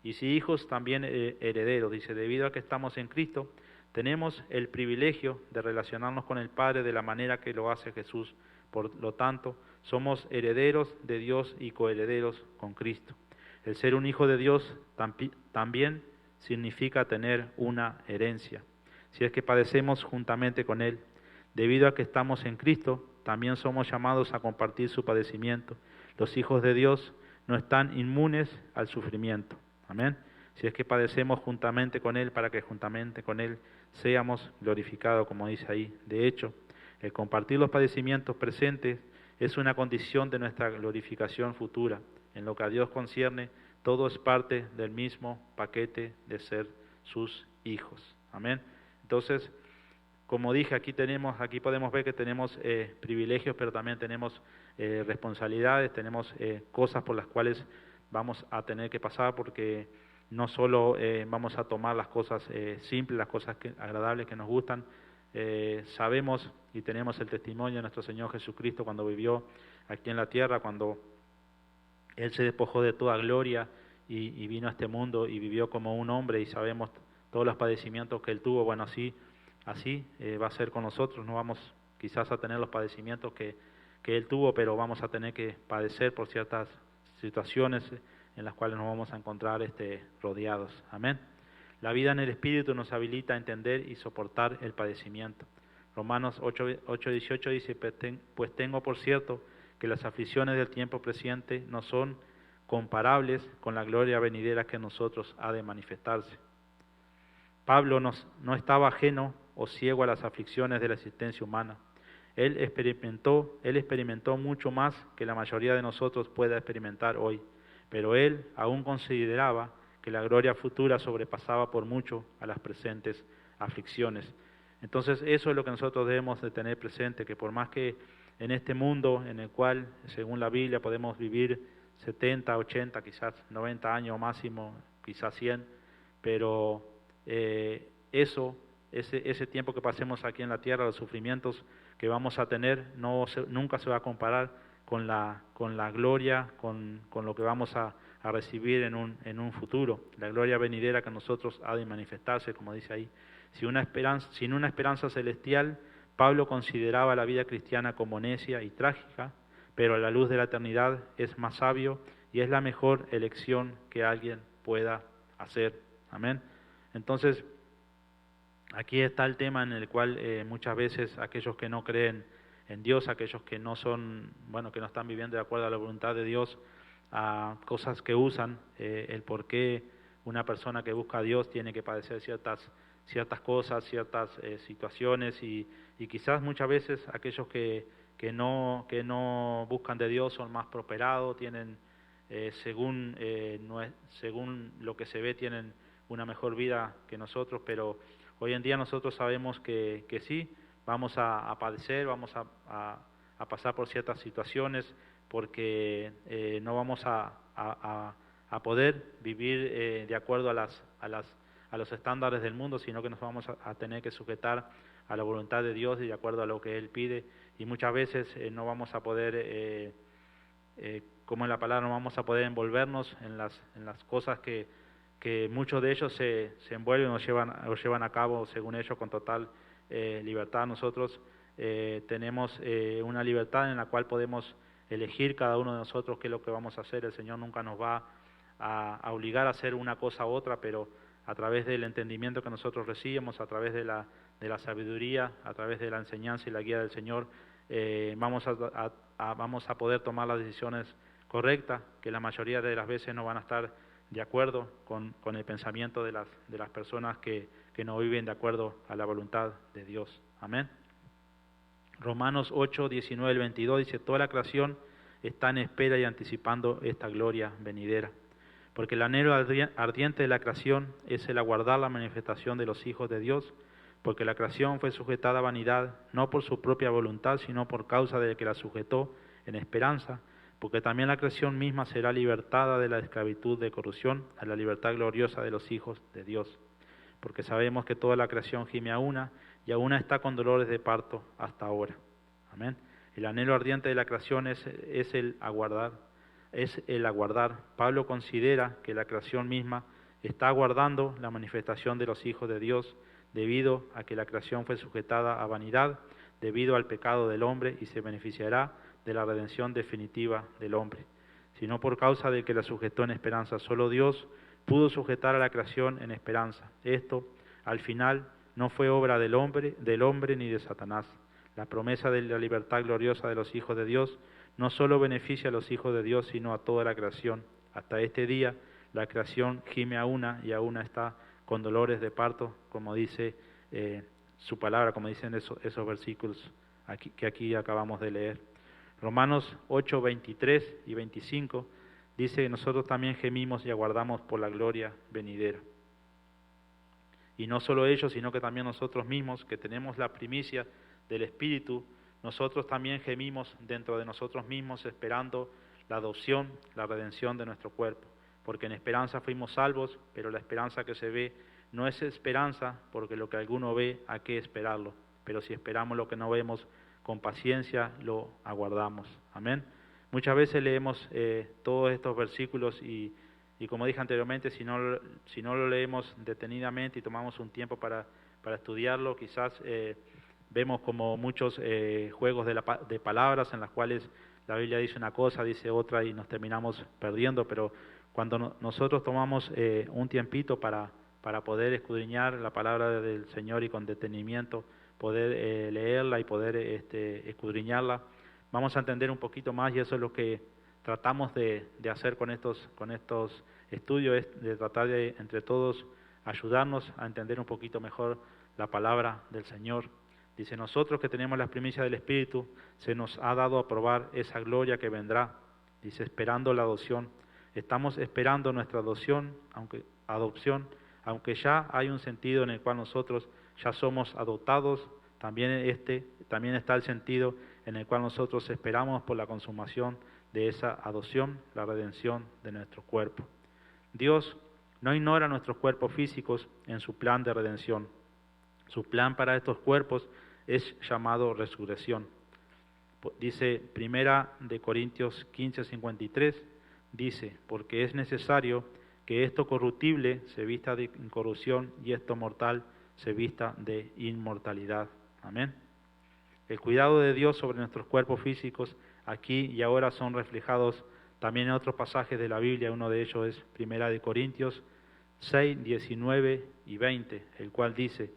Y si hijos, también herederos, dice, debido a que estamos en Cristo, tenemos el privilegio de relacionarnos con el Padre de la manera que lo hace Jesús. Por lo tanto, somos herederos de Dios y coherederos con Cristo. El ser un hijo de Dios también significa tener una herencia. Si es que padecemos juntamente con Él, debido a que estamos en Cristo, también somos llamados a compartir su padecimiento. Los hijos de Dios no están inmunes al sufrimiento. Amén. Si es que padecemos juntamente con Él, para que juntamente con Él seamos glorificados, como dice ahí. De hecho, el compartir los padecimientos presentes es una condición de nuestra glorificación futura. En lo que a Dios concierne, todo es parte del mismo paquete de ser sus hijos. Amén. Entonces, como dije, aquí podemos ver que tenemos privilegios, pero también tenemos responsabilidades, tenemos cosas por las cuales vamos a tener que pasar, porque no solo vamos a tomar las cosas simples, las cosas agradables que nos gustan. Sabemos y tenemos el testimonio de nuestro Señor Jesucristo cuando vivió aquí en la tierra, cuando Él se despojó de toda gloria y vino a este mundo y vivió como un hombre, y sabemos todos los padecimientos que Él tuvo. Bueno, así va a ser con nosotros. No vamos quizás a tener los padecimientos que Él tuvo, pero vamos a tener que padecer por ciertas situaciones en las cuales nos vamos a encontrar rodeados. Amén. La vida en el Espíritu nos habilita a entender y soportar el padecimiento. Romanos 8:18 dice, pues tengo por cierto que las aflicciones del tiempo presente no son comparables con la gloria venidera que en nosotros ha de manifestarse. Pablo no estaba ajeno o ciego a las aflicciones de la existencia humana. Él experimentó mucho más que la mayoría de nosotros pueda experimentar hoy, pero él aún consideraba que la gloria futura sobrepasaba por mucho a las presentes aflicciones. Entonces eso es lo que nosotros debemos de tener presente, que por más que en este mundo en el cual, según la Biblia, podemos vivir 70, 80, quizás 90 años máximo, quizás 100, pero ese tiempo que pasemos aquí en la tierra, los sufrimientos que vamos a tener, nunca se va a comparar con la gloria, con lo que vamos a recibir en un futuro, la gloria venidera que a nosotros ha de manifestarse, como dice ahí. Sin una esperanza celestial, Pablo consideraba la vida cristiana como necia y trágica, pero a la luz de la eternidad es más sabio y es la mejor elección que alguien pueda hacer. Amén. Entonces, aquí está el tema en el cual muchas veces aquellos que no creen en Dios, aquellos que no son, bueno, que no están viviendo de acuerdo a la voluntad de Dios, a cosas que usan, el por qué una persona que busca a Dios tiene que padecer ciertas cosas, ciertas situaciones y quizás muchas veces aquellos que no buscan de Dios son más prosperados, tienen según lo que se ve tienen una mejor vida que nosotros, pero hoy en día nosotros sabemos que sí, vamos a padecer, vamos a pasar por ciertas situaciones porque no vamos a poder vivir de acuerdo a los estándares del mundo, sino que nos vamos a tener que sujetar a la voluntad de Dios y de acuerdo a lo que Él pide, y muchas veces no vamos a poder, como en la palabra, no vamos a poder envolvernos en las cosas que muchos de ellos se envuelven o llevan a cabo, según ellos, con total libertad. Nosotros tenemos una libertad en la cual podemos elegir cada uno de nosotros qué es lo que vamos a hacer. El Señor nunca nos va a obligar a hacer una cosa u otra, pero a través del entendimiento que nosotros recibimos, a través de la sabiduría, a través de la enseñanza y la guía del Señor, vamos a poder tomar las decisiones correctas, que la mayoría de las veces no van a estar de acuerdo con el pensamiento de las personas que no viven de acuerdo a la voluntad de Dios. Amén. Romanos 8, 19 al 22 dice: toda la creación está en espera y anticipando esta gloria venidera. Porque el anhelo ardiente de la creación es el aguardar la manifestación de los hijos de Dios, porque la creación fue sujetada a vanidad, no por su propia voluntad, sino por causa del que la sujetó en esperanza, porque también la creación misma será libertada de la esclavitud de corrupción a la libertad gloriosa de los hijos de Dios. Porque sabemos que toda la creación gime a una, y a una está con dolores de parto hasta ahora. Amén. El anhelo ardiente de la creación es el aguardar. Pablo considera que la creación misma está aguardando la manifestación de los hijos de Dios, debido a que la creación fue sujetada a vanidad, debido al pecado del hombre, y se beneficiará de la redención definitiva del hombre, sino por causa de que la sujetó en esperanza. Solo Dios pudo sujetar a la creación en esperanza. Esto, al final, no fue obra del hombre ni de Satanás. La promesa de la libertad gloriosa de los hijos de Dios no solo beneficia a los hijos de Dios, sino a toda la creación. Hasta este día, la creación gime a una y a una está con dolores de parto, como dice su palabra, como dicen esos versículos que aquí acabamos de leer. Romanos 8, 23 y 25 dice: nosotros también gemimos y aguardamos por la gloria venidera. Y no solo ellos, sino que también nosotros mismos, que tenemos la primicia del Espíritu, nosotros también gemimos dentro de nosotros mismos, esperando la adopción, la redención de nuestro cuerpo. Porque en esperanza fuimos salvos, pero la esperanza que se ve no es esperanza, porque lo que alguno ve, ¿a qué esperarlo? Pero si esperamos lo que no vemos, con paciencia lo aguardamos. Amén. Muchas veces leemos todos estos versículos y como dije anteriormente, si no lo leemos detenidamente y tomamos un tiempo para estudiarlo, quizás vemos como muchos juegos de palabras en las cuales la Biblia dice una cosa, dice otra y nos terminamos perdiendo, pero cuando nosotros tomamos un tiempito para poder escudriñar la palabra del Señor y con detenimiento poder leerla y poder escudriñarla, vamos a entender un poquito más, y eso es lo que tratamos de hacer con estos estudios, es de tratar de entre todos ayudarnos a entender un poquito mejor la palabra del Señor. Dice: nosotros que tenemos las primicias del Espíritu, se nos ha dado a probar esa gloria que vendrá. Dice: esperando la adopción. Estamos esperando nuestra adopción, aunque ya hay un sentido en el cual nosotros ya somos adoptados, también está el sentido en el cual nosotros esperamos por la consumación de esa adopción, la redención de nuestro cuerpo. Dios no ignora nuestros cuerpos físicos en su plan de redención. Su plan para estos cuerpos es llamado resurrección. Dice 1 Corintios 15:53, dice: porque es necesario que esto corruptible se vista de incorrupción y esto mortal se vista de inmortalidad. Amén. El cuidado de Dios sobre nuestros cuerpos físicos aquí y ahora son reflejados también en otros pasajes de la Biblia. Uno de ellos es 1 Corintios 6, 19 y 20, el cual dice: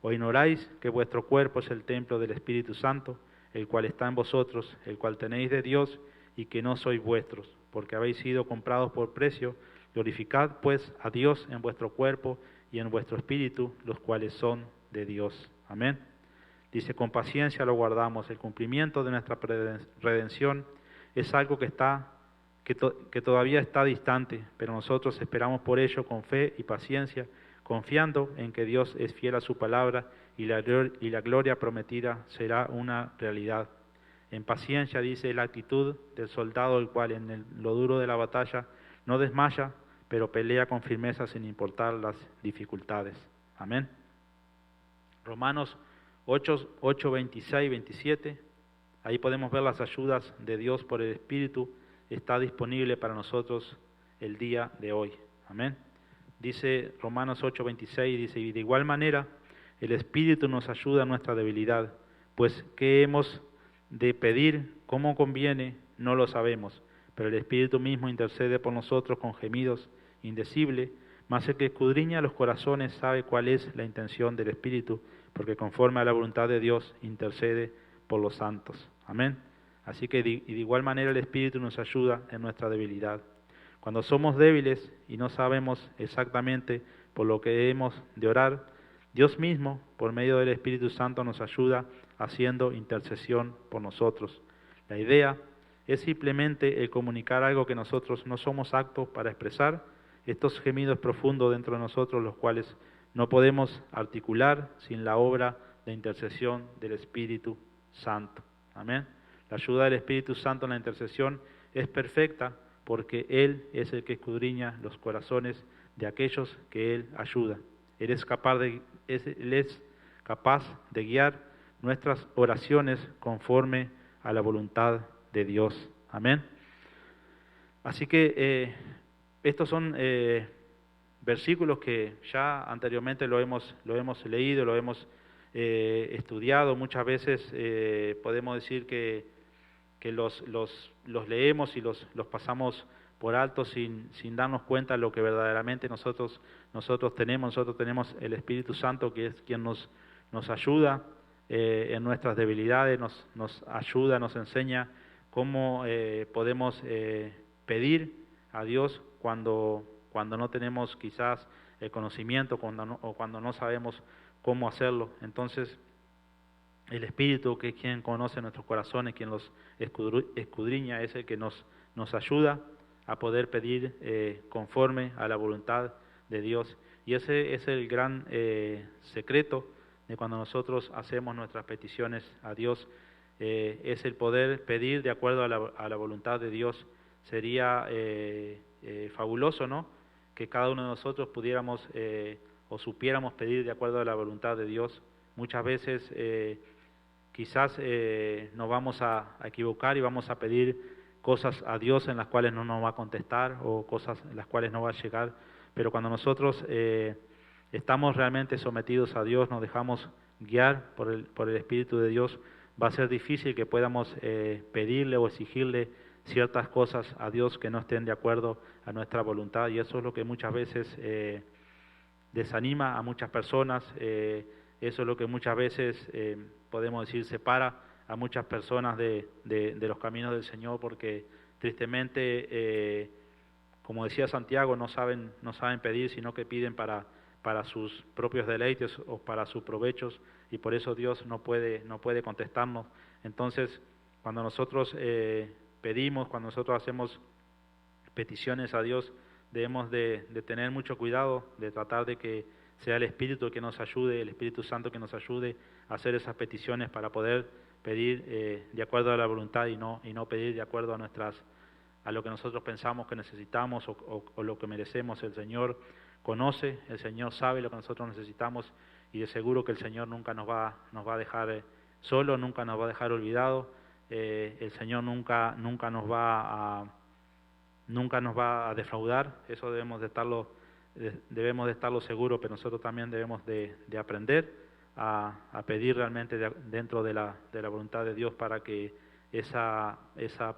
¿o ignoráis que vuestro cuerpo es el templo del Espíritu Santo, el cual está en vosotros, el cual tenéis de Dios y que no sois vuestros, porque habéis sido comprados por precio. Glorificad pues a Dios en vuestro cuerpo y en vuestro espíritu, los cuales son de Dios. Amén. Dice, con paciencia lo guardamos. El cumplimiento de nuestra redención es algo que todavía está distante, pero nosotros esperamos por ello con fe y paciencia, confiando en que Dios es fiel a su palabra y la gloria prometida será una realidad. En paciencia, dice, la actitud del soldado, el cual en lo duro de la batalla no desmaya, pero pelea con firmeza sin importar las dificultades. Amén. Romanos 8, 26 y 27, ahí podemos ver las ayudas de Dios por el Espíritu, está disponible para nosotros el día de hoy. Amén. Dice Romanos 8, 26, dice, y de igual manera el Espíritu nos ayuda en nuestra debilidad, pues ¿qué hemos de pedir como conviene? No lo sabemos, pero el Espíritu mismo intercede por nosotros con gemidos indecibles, mas el que escudriña los corazones sabe cuál es la intención del Espíritu, porque conforme a la voluntad de Dios intercede por los santos. Amén. Así que de igual manera el Espíritu nos ayuda en nuestra debilidad. Cuando somos débiles y no sabemos exactamente por lo que hemos de orar, Dios mismo, por medio del Espíritu Santo, nos ayuda haciendo intercesión por nosotros. La idea es simplemente el comunicar algo que nosotros no somos aptos para expresar, estos gemidos profundos dentro de nosotros, los cuales no podemos articular sin la obra de intercesión del Espíritu Santo. Amén. La ayuda del Espíritu Santo en la intercesión es perfecta porque Él es el que escudriña los corazones de aquellos que Él ayuda. Él es capaz de guiar nuestras oraciones conforme a la voluntad de Dios. Amén. Así que estos son versículos que ya anteriormente lo hemos leído, lo hemos estudiado. Muchas veces podemos decir que los leemos y los pasamos por alto sin darnos cuenta de lo que verdaderamente nosotros tenemos. Nosotros tenemos el Espíritu Santo, que es quien nos ayuda en nuestras debilidades, nos ayuda, nos enseña cómo podemos pedir a Dios cuando no tenemos quizás el conocimiento o cuando no sabemos cómo hacerlo. Entonces, el Espíritu, que es quien conoce nuestros corazones, quien los escudriña, es el que nos ayuda a poder pedir conforme a la voluntad de Dios. Y ese es el gran secreto de cuando nosotros hacemos nuestras peticiones a Dios, es el poder pedir de acuerdo a la voluntad de Dios. Sería fabuloso, ¿no?, que cada uno de nosotros pudiéramos o supiéramos pedir de acuerdo a la voluntad de Dios. Muchas veces quizás nos vamos a equivocar y vamos a pedir cosas a Dios en las cuales no nos va a contestar o cosas en las cuales no va a llegar, pero cuando nosotros estamos realmente sometidos a Dios, nos dejamos guiar por el Espíritu de Dios, va a ser difícil que podamos pedirle o exigirle ciertas cosas a Dios que no estén de acuerdo a nuestra voluntad, y eso es lo que muchas veces desanima a muchas personas, eso es lo que muchas veces podemos decir separa a muchas personas de los caminos del Señor, porque tristemente, como decía Santiago, no saben pedir, sino que piden para sus propios deleites o para sus provechos, y por eso Dios no puede contestarnos. Entonces, cuando nosotros pedimos, cuando nosotros hacemos peticiones a Dios, debemos de tener mucho cuidado, de tratar de que sea el Espíritu que nos ayude, el Espíritu Santo que nos ayude a hacer esas peticiones para poder pedir de acuerdo a la voluntad y no pedir de acuerdo a lo que nosotros pensamos que necesitamos o lo que merecemos. El Señor conoce, el Señor sabe lo que nosotros necesitamos, y de seguro que el Señor nunca nos va a dejar solo, nunca nos va a dejar olvidado. El Señor nunca nos va a defraudar. Eso debemos de estarlo seguros, pero nosotros también debemos de aprender a pedir realmente dentro de la voluntad de Dios para que esa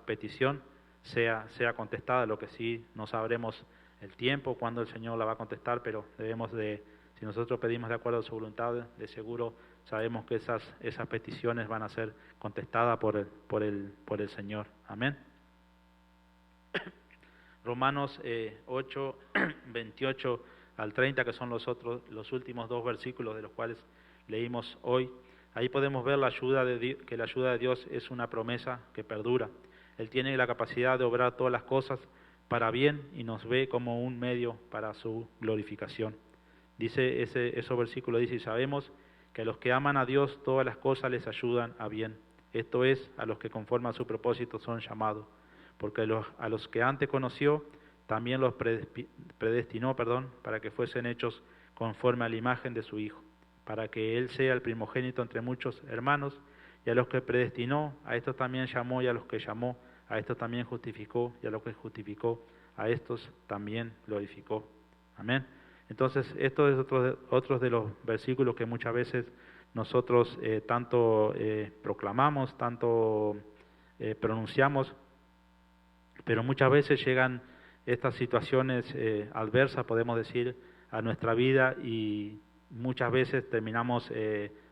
petición sea contestada. Lo que sí no sabremos el tiempo cuando el Señor la va a contestar, pero si nosotros pedimos de acuerdo a su voluntad, de seguro sabemos que esas peticiones van a ser contestadas por el Señor. Amén. Romanos 8, 28 al 30, que son los últimos dos versículos de los cuales leímos hoy. Ahí podemos ver que la ayuda de Dios es una promesa que perdura. Él tiene la capacidad de obrar todas las cosas para bien y nos ve como un medio para su glorificación. Dice ese versículo, dice, y sabemos que a los que aman a Dios todas las cosas les ayudan a bien. Esto es, a los que conforme a su propósito son llamados. Porque a los que antes conoció, también los predestinó, para que fuesen hechos conforme a la imagen de su Hijo, para que Él sea el primogénito entre muchos hermanos. Y a los que predestinó, a estos también llamó, y a los que llamó, a estos también justificó, y a los que justificó, a estos también glorificó. Amén. Entonces, esto es otro de los versículos que muchas veces nosotros tanto proclamamos, tanto pronunciamos, pero muchas veces llegan estas situaciones adversas, podemos decir, a nuestra vida, y muchas veces terminamos,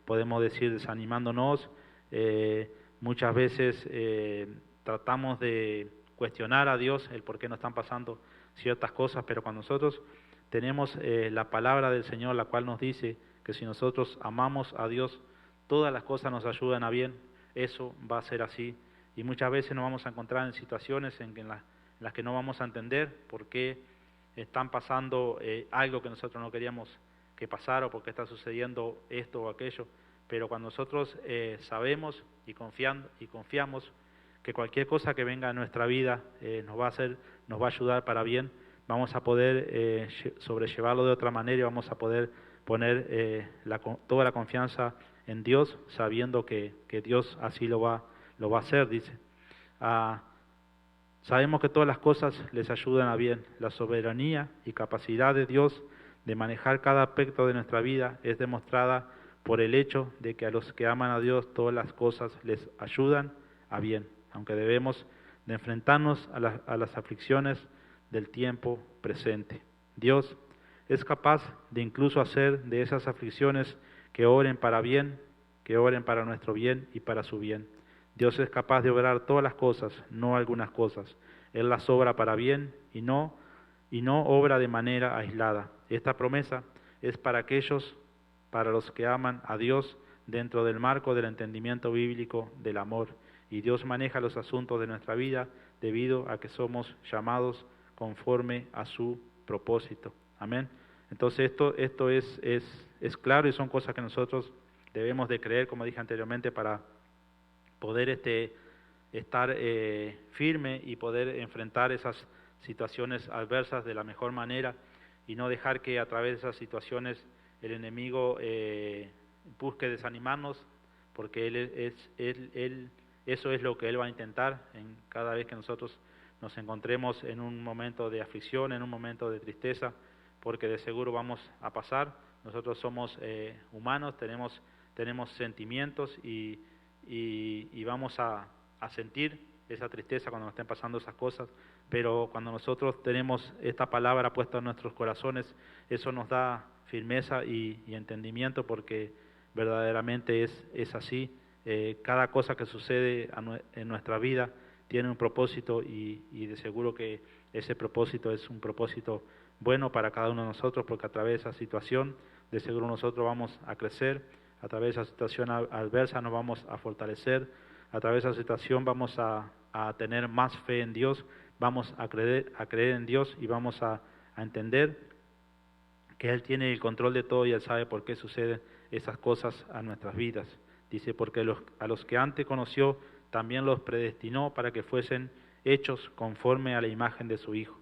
podemos decir, desanimándonos. Muchas veces tratamos de cuestionar a Dios el por qué nos están pasando ciertas cosas, pero cuando nosotros tenemos la palabra del Señor, la cual nos dice que si nosotros amamos a Dios, todas las cosas nos ayudan a bien, eso va a ser así. Y muchas veces nos vamos a encontrar en situaciones en las que no vamos a entender por qué están pasando algo que nosotros no queríamos que pasara, o por qué está sucediendo esto o aquello. Pero cuando nosotros sabemos y confiamos que cualquier cosa que venga a nuestra vida nos va a ayudar para bien, vamos a poder sobrellevarlo de otra manera, y vamos a poder poner toda la confianza en Dios, sabiendo que Dios así lo va a hacer, dice. Sabemos que todas las cosas les ayudan a bien. La soberanía y capacidad de Dios de manejar cada aspecto de nuestra vida es demostrada por el hecho de que a los que aman a Dios todas las cosas les ayudan a bien, aunque debemos de enfrentarnos a las aflicciones del tiempo presente. Dios es capaz de incluso hacer de esas aflicciones que obren para bien, que obren para nuestro bien y para su bien. Dios es capaz de obrar todas las cosas, no algunas cosas. Él las obra para bien y no obra de manera aislada. Esta promesa es para los que aman a Dios dentro del marco del entendimiento bíblico del amor. Y Dios maneja los asuntos de nuestra vida debido a que somos llamados conforme a su propósito. Amén. Entonces esto es claro, y son cosas que nosotros debemos de creer, como dije anteriormente, para poder estar firme y poder enfrentar esas situaciones adversas de la mejor manera, y no dejar que a través de esas situaciones el enemigo busque desanimarnos, porque eso es lo que él va a intentar en cada vez que nosotros nos encontremos en un momento de aflicción, en un momento de tristeza, porque de seguro vamos a pasar. Nosotros somos humanos, tenemos sentimientos, y vamos a sentir esa tristeza cuando nos estén pasando esas cosas, pero cuando nosotros tenemos esta palabra puesta en nuestros corazones, eso nos da firmeza y entendimiento, porque verdaderamente es así. Cada cosa que sucede en nuestra vida tiene un propósito, y de seguro que ese propósito es un propósito bueno para cada uno de nosotros, porque a través de esa situación de seguro nosotros vamos a crecer, a través de esa situación adversa nos vamos a fortalecer, a través de esa situación vamos a tener más fe en Dios, vamos a creer en Dios, y vamos a entender que Él tiene el control de todo, y Él sabe por qué suceden esas cosas a nuestras vidas. Dice, porque a los que antes conoció, también los predestinó para que fuesen hechos conforme a la imagen de su Hijo.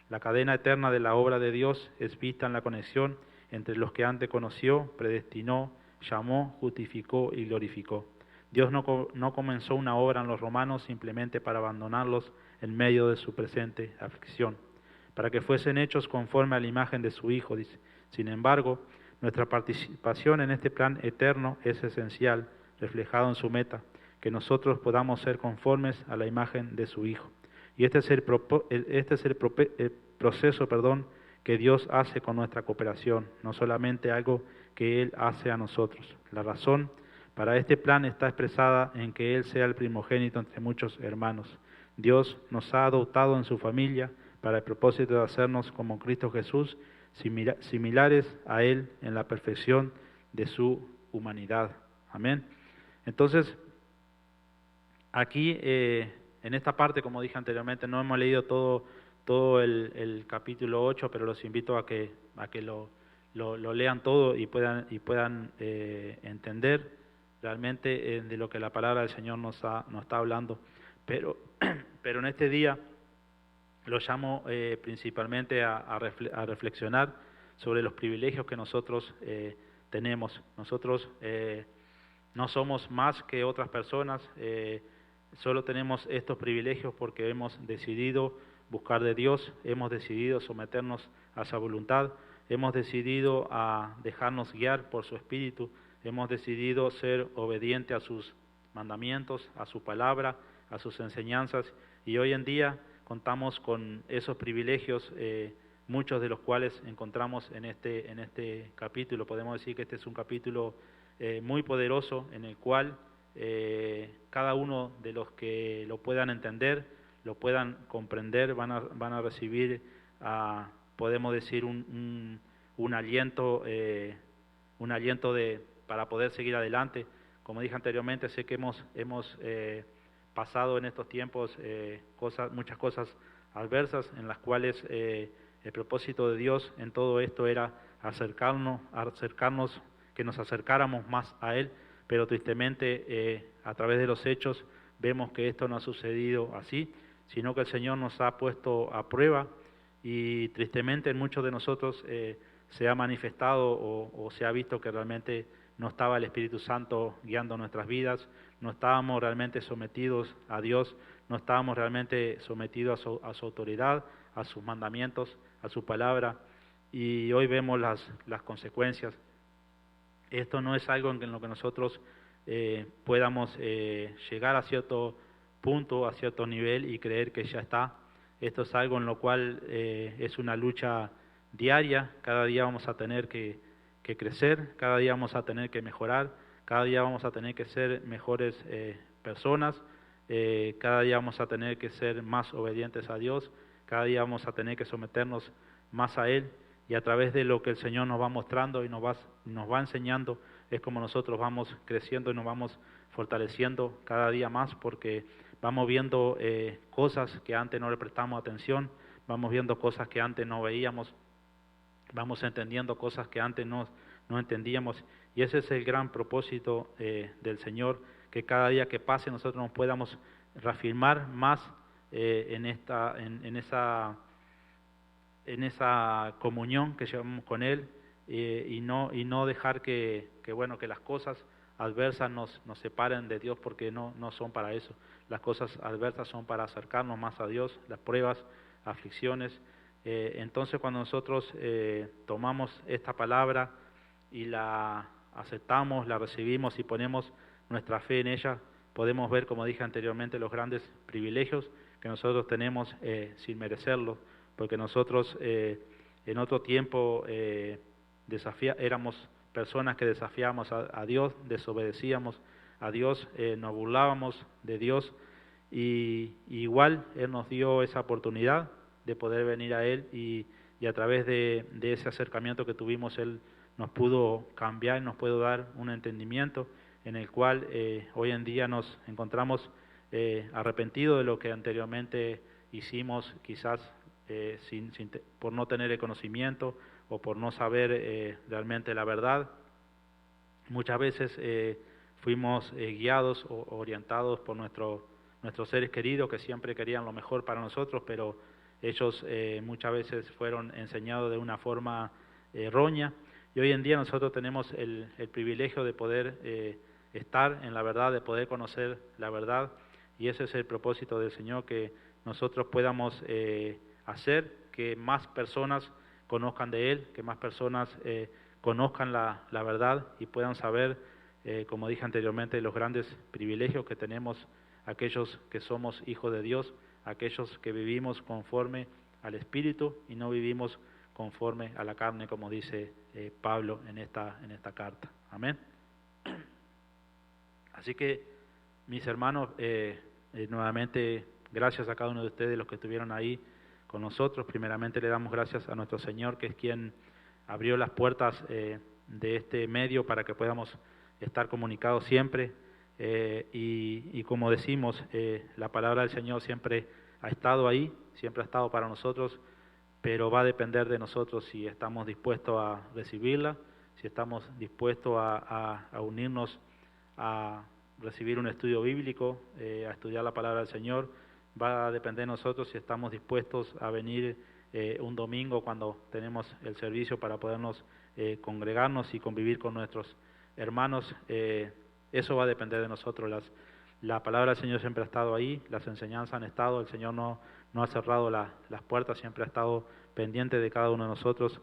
La cadena eterna de la obra de Dios es vista en la conexión entre los que antes conoció, predestinó, llamó, justificó y glorificó. Dios no comenzó una obra en los romanos simplemente para abandonarlos en medio de su presente aflicción, para que fuesen hechos conforme a la imagen de su Hijo, dice. Sin embargo, nuestra participación en este plan eterno es esencial, reflejado en su meta, que nosotros podamos ser conformes a la imagen de su Hijo. Y este es el proceso que Dios hace con nuestra cooperación, no solamente algo que Él hace a nosotros. La razón para este plan está expresada en que Él sea el primogénito entre muchos hermanos. Dios nos ha adoptado en su familia para el propósito de hacernos como Cristo Jesús, similares a Él en la perfección de su humanidad. Amén. Entonces, aquí en esta parte, como dije anteriormente, no hemos leído todo el capítulo 8, pero los invito a que lo lean todo y puedan entender realmente de lo que la palabra del Señor nos está hablando. Pero en este día lo llamo principalmente a reflexionar sobre los privilegios que nosotros tenemos. Nosotros no somos más que otras personas, solo tenemos estos privilegios porque hemos decidido buscar de Dios, hemos decidido someternos a su voluntad, hemos decidido a dejarnos guiar por su Espíritu, hemos decidido ser obedientes a sus mandamientos, a su palabra, a sus enseñanzas, y hoy en día contamos con esos privilegios, muchos de los cuales encontramos en este capítulo. Podemos decir que este es un capítulo muy poderoso en el cual cada uno de los que lo puedan entender, lo puedan comprender, van a recibir, podemos decir, un aliento, para poder seguir adelante. Como dije anteriormente, sé que hemos pasado en estos tiempos muchas cosas adversas, en las cuales el propósito de Dios en todo esto era acercarnos, que nos acercáramos más a Él, pero tristemente a través de los hechos vemos que esto no ha sucedido así, sino que el Señor nos ha puesto a prueba y tristemente en muchos de nosotros se ha manifestado o se ha visto que realmente no estaba el Espíritu Santo guiando nuestras vidas, no estábamos realmente sometidos a Dios, no estábamos realmente sometidos a su autoridad, a sus mandamientos, a su palabra, y hoy vemos las consecuencias. Esto no es algo en lo que nosotros podamos llegar a cierto punto, a cierto nivel y creer que ya está. Esto es algo en lo cual es una lucha diaria, cada día vamos a tener que crecer, cada día vamos a tener que mejorar, cada día vamos a tener que ser mejores personas, cada día vamos a tener que ser más obedientes a Dios, cada día vamos a tener que someternos más a Él, y a través de lo que el Señor nos va mostrando y nos va enseñando es como nosotros vamos creciendo y nos vamos fortaleciendo cada día más, porque vamos viendo cosas que antes no le prestamos atención, vamos viendo cosas que antes no veíamos, vamos entendiendo cosas que antes no entendíamos, y ese es el gran propósito del Señor, que cada día que pase nosotros nos podamos reafirmar más en esa comunión que llevamos con Él, y no dejar que las cosas adversas nos separen de Dios, porque no son para eso. Las cosas adversas son para acercarnos más a Dios, las pruebas, aflicciones. Entonces cuando nosotros tomamos esta palabra y la aceptamos, la recibimos y ponemos nuestra fe en ella, podemos ver, como dije anteriormente, los grandes privilegios que nosotros tenemos sin merecerlo, porque nosotros en otro tiempo éramos personas que desafiábamos a Dios, desobedecíamos a Dios, nos burlábamos de Dios, y igual Él nos dio esa oportunidad de poder venir a Él, y a través de ese acercamiento que tuvimos, Él nos pudo cambiar, nos pudo dar un entendimiento en el cual hoy en día nos encontramos arrepentidos de lo que anteriormente hicimos, quizás por no tener el conocimiento o por no saber realmente la verdad. Muchas veces fuimos guiados o orientados por nuestros seres queridos, que siempre querían lo mejor para nosotros, pero ellos muchas veces fueron enseñados de una forma errónea, y hoy en día nosotros tenemos el privilegio de poder estar en la verdad, de poder conocer la verdad, y ese es el propósito del Señor, que nosotros podamos hacer que más personas conozcan de Él, que más personas conozcan la verdad y puedan saber, como dije anteriormente, los grandes privilegios que tenemos aquellos que somos hijos de Dios, aquellos que vivimos conforme al Espíritu y no vivimos conforme a la carne, como dice Pablo en esta carta. Amén. Así que, mis hermanos, nuevamente, gracias a cada uno de ustedes, los que estuvieron ahí con nosotros. Primeramente le damos gracias a nuestro Señor, que es quien abrió las puertas de este medio para que podamos estar comunicados siempre. Y como decimos, la palabra del Señor siempre ha estado ahí, siempre ha estado para nosotros, pero va a depender de nosotros si estamos dispuestos a recibirla, si estamos dispuestos a unirnos a recibir un estudio bíblico, a estudiar la palabra del Señor. Va a depender de nosotros si estamos dispuestos a venir un domingo cuando tenemos el servicio para podernos congregarnos y convivir con nuestros hermanos. Eso va a depender de nosotros. La palabra del Señor siempre ha estado ahí, las enseñanzas han estado, el Señor no ha cerrado las puertas, siempre ha estado pendiente de cada uno de nosotros,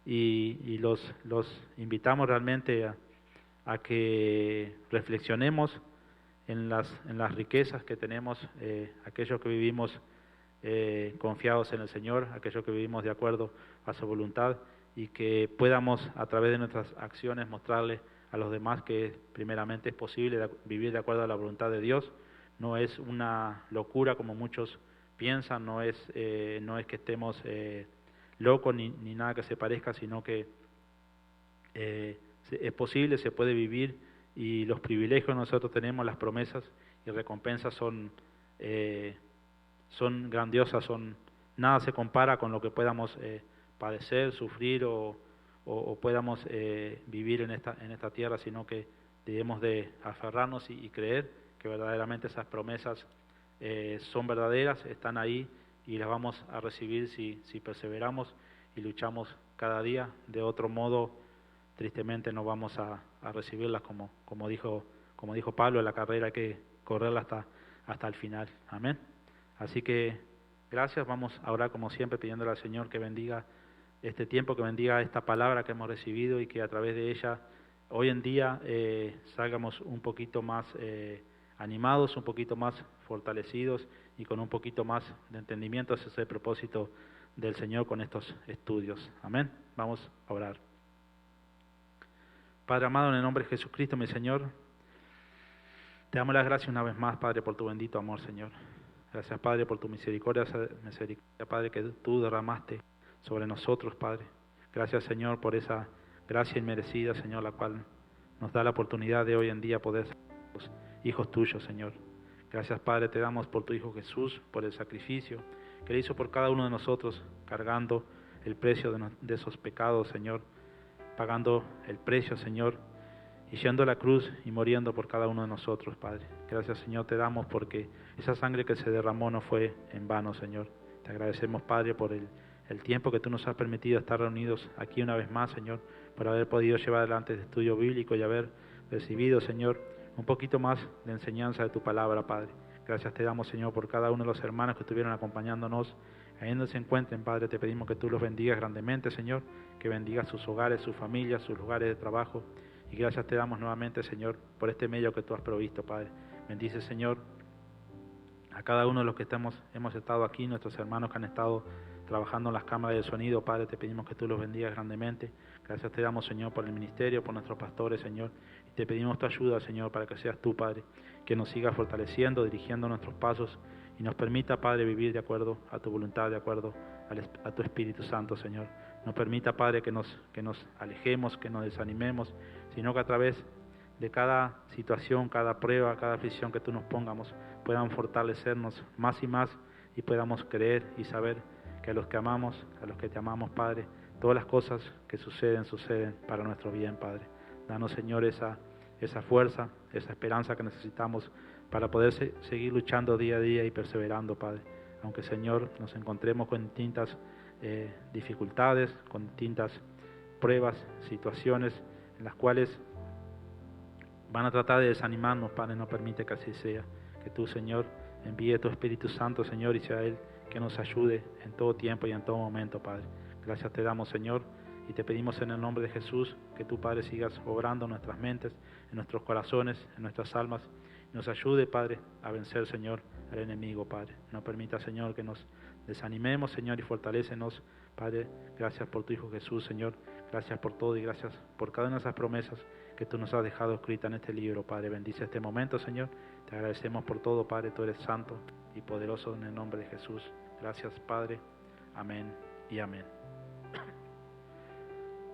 y los invitamos realmente a que reflexionemos en las riquezas que tenemos, aquellos que vivimos confiados en el Señor, aquellos que vivimos de acuerdo a su voluntad, y que podamos a través de nuestras acciones mostrarle a los demás que primeramente es posible vivir de acuerdo a la voluntad de Dios. No es una locura como muchos piensan, no es que estemos locos ni nada que se parezca, sino que es posible, se puede vivir, y los privilegios que nosotros tenemos, las promesas y recompensas son grandiosas, nada se compara con lo que podamos padecer, sufrir o podamos vivir en esta tierra, sino que debemos de aferrarnos y creer que verdaderamente esas promesas son verdaderas, están ahí, y las vamos a recibir si perseveramos y luchamos cada día. De otro modo, tristemente no vamos a recibirlas, como dijo Pablo, en la carrera hay que correrla hasta el final. Amén. Así que gracias, vamos a orar como siempre pidiéndole al Señor que bendiga este tiempo, que bendiga esta palabra que hemos recibido, y que a través de ella hoy en día salgamos un poquito más animados, un poquito más fortalecidos y con un poquito más de entendimiento. Ese es el propósito del Señor con estos estudios. Amén. Vamos a orar. Padre amado, en el nombre de Jesucristo, mi Señor, te damos las gracias una vez más, Padre, por tu bendito amor, Señor. Gracias, Padre, por tu misericordia, Padre, que tú derramaste sobre nosotros, Padre. Gracias, Señor, por esa gracia inmerecida, Señor, la cual nos da la oportunidad de hoy en día poder ser hijos tuyos, Señor. Gracias, Padre, te damos por tu Hijo Jesús, por el sacrificio que Él hizo por cada uno de nosotros, cargando el precio de esos pecados, Señor, pagando el precio, Señor, y yendo a la cruz y muriendo por cada uno de nosotros, Padre. Gracias, Señor, te damos porque esa sangre que se derramó no fue en vano, Señor. Te agradecemos, Padre, por el tiempo que tú nos has permitido estar reunidos aquí una vez más, Señor, por haber podido llevar adelante este estudio bíblico y haber recibido, Señor, un poquito más de enseñanza de tu palabra, Padre. Gracias te damos, Señor, por cada uno de los hermanos que estuvieron acompañándonos. Ahí donde se encuentren, Padre, te pedimos que tú los bendigas grandemente, Señor, que bendigas sus hogares, sus familias, sus lugares de trabajo. Y gracias te damos nuevamente, Señor, por este medio que tú has provisto, Padre. Bendice, Señor, a cada uno de los que hemos estado aquí, nuestros hermanos que han estado trabajando en las cámaras de sonido, Padre, te pedimos que tú los bendigas grandemente. Gracias te damos, Señor, por el ministerio, por nuestros pastores, Señor. Y te pedimos tu ayuda, Señor, para que seas tú, Padre, que nos sigas fortaleciendo, dirigiendo nuestros pasos y nos permita, Padre, vivir de acuerdo a tu voluntad, de acuerdo a tu Espíritu Santo, Señor. Nos permita, Padre, que nos alejemos, que nos desanimemos, sino que a través de cada situación, cada prueba, cada aflicción que tú nos pongamos, puedan fortalecernos más y más y podamos creer y saber que a los que amamos, a los que te amamos, Padre, todas las cosas que suceden para nuestro bien, Padre. Danos, Señor, esa fuerza, esa esperanza que necesitamos para poder seguir luchando día a día y perseverando, Padre. Aunque, Señor, nos encontremos con distintas dificultades, con distintas pruebas, situaciones en las cuales van a tratar de desanimarnos, Padre, no permite que así sea. Que tú, Señor, envíe tu Espíritu Santo, Señor, y sea Él que nos ayude en todo tiempo y en todo momento, Padre. Gracias te damos, Señor, y te pedimos en el nombre de Jesús que tú, Padre, sigas obrando en nuestras mentes, en nuestros corazones, en nuestras almas, Nos ayude, Padre, a vencer, Señor, al enemigo, Padre. No permita, Señor, que nos desanimemos, Señor, y fortalécenos, Padre. Gracias por tu Hijo Jesús, Señor. Gracias por todo y gracias por cada una de esas promesas que tú nos has dejado escritas en este libro, Padre. Bendice este momento, Señor. Te agradecemos por todo, Padre. Tú eres santo y poderoso en el nombre de Jesús. Gracias, Padre. Amén y amén.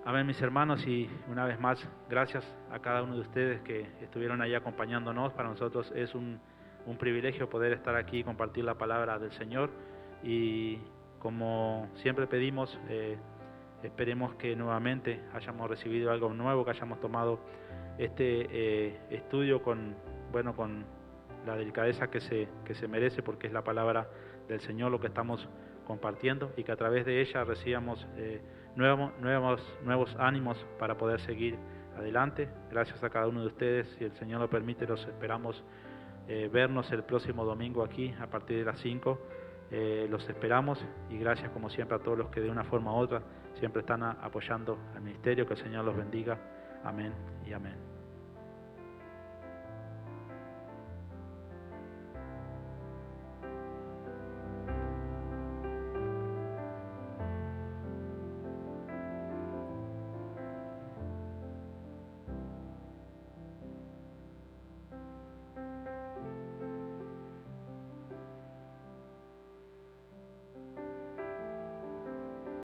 Amén, mis hermanos, y una vez más, gracias a cada uno de ustedes que estuvieron ahí acompañándonos. Para nosotros es un privilegio poder estar aquí y compartir la palabra del Señor. Y como siempre pedimos, esperemos que nuevamente hayamos recibido algo nuevo, que hayamos tomado este estudio con la delicadeza que se merece, porque es la palabra del Señor lo que estamos compartiendo, y que a través de ella recibamos nuevos ánimos para poder seguir adelante. Gracias a cada uno de ustedes. Si el Señor lo permite, los esperamos vernos el próximo domingo aquí a partir de las 5. Los esperamos, y gracias como siempre a todos los que de una forma u otra siempre están apoyando al ministerio. Que el Señor los bendiga. Amén y amén.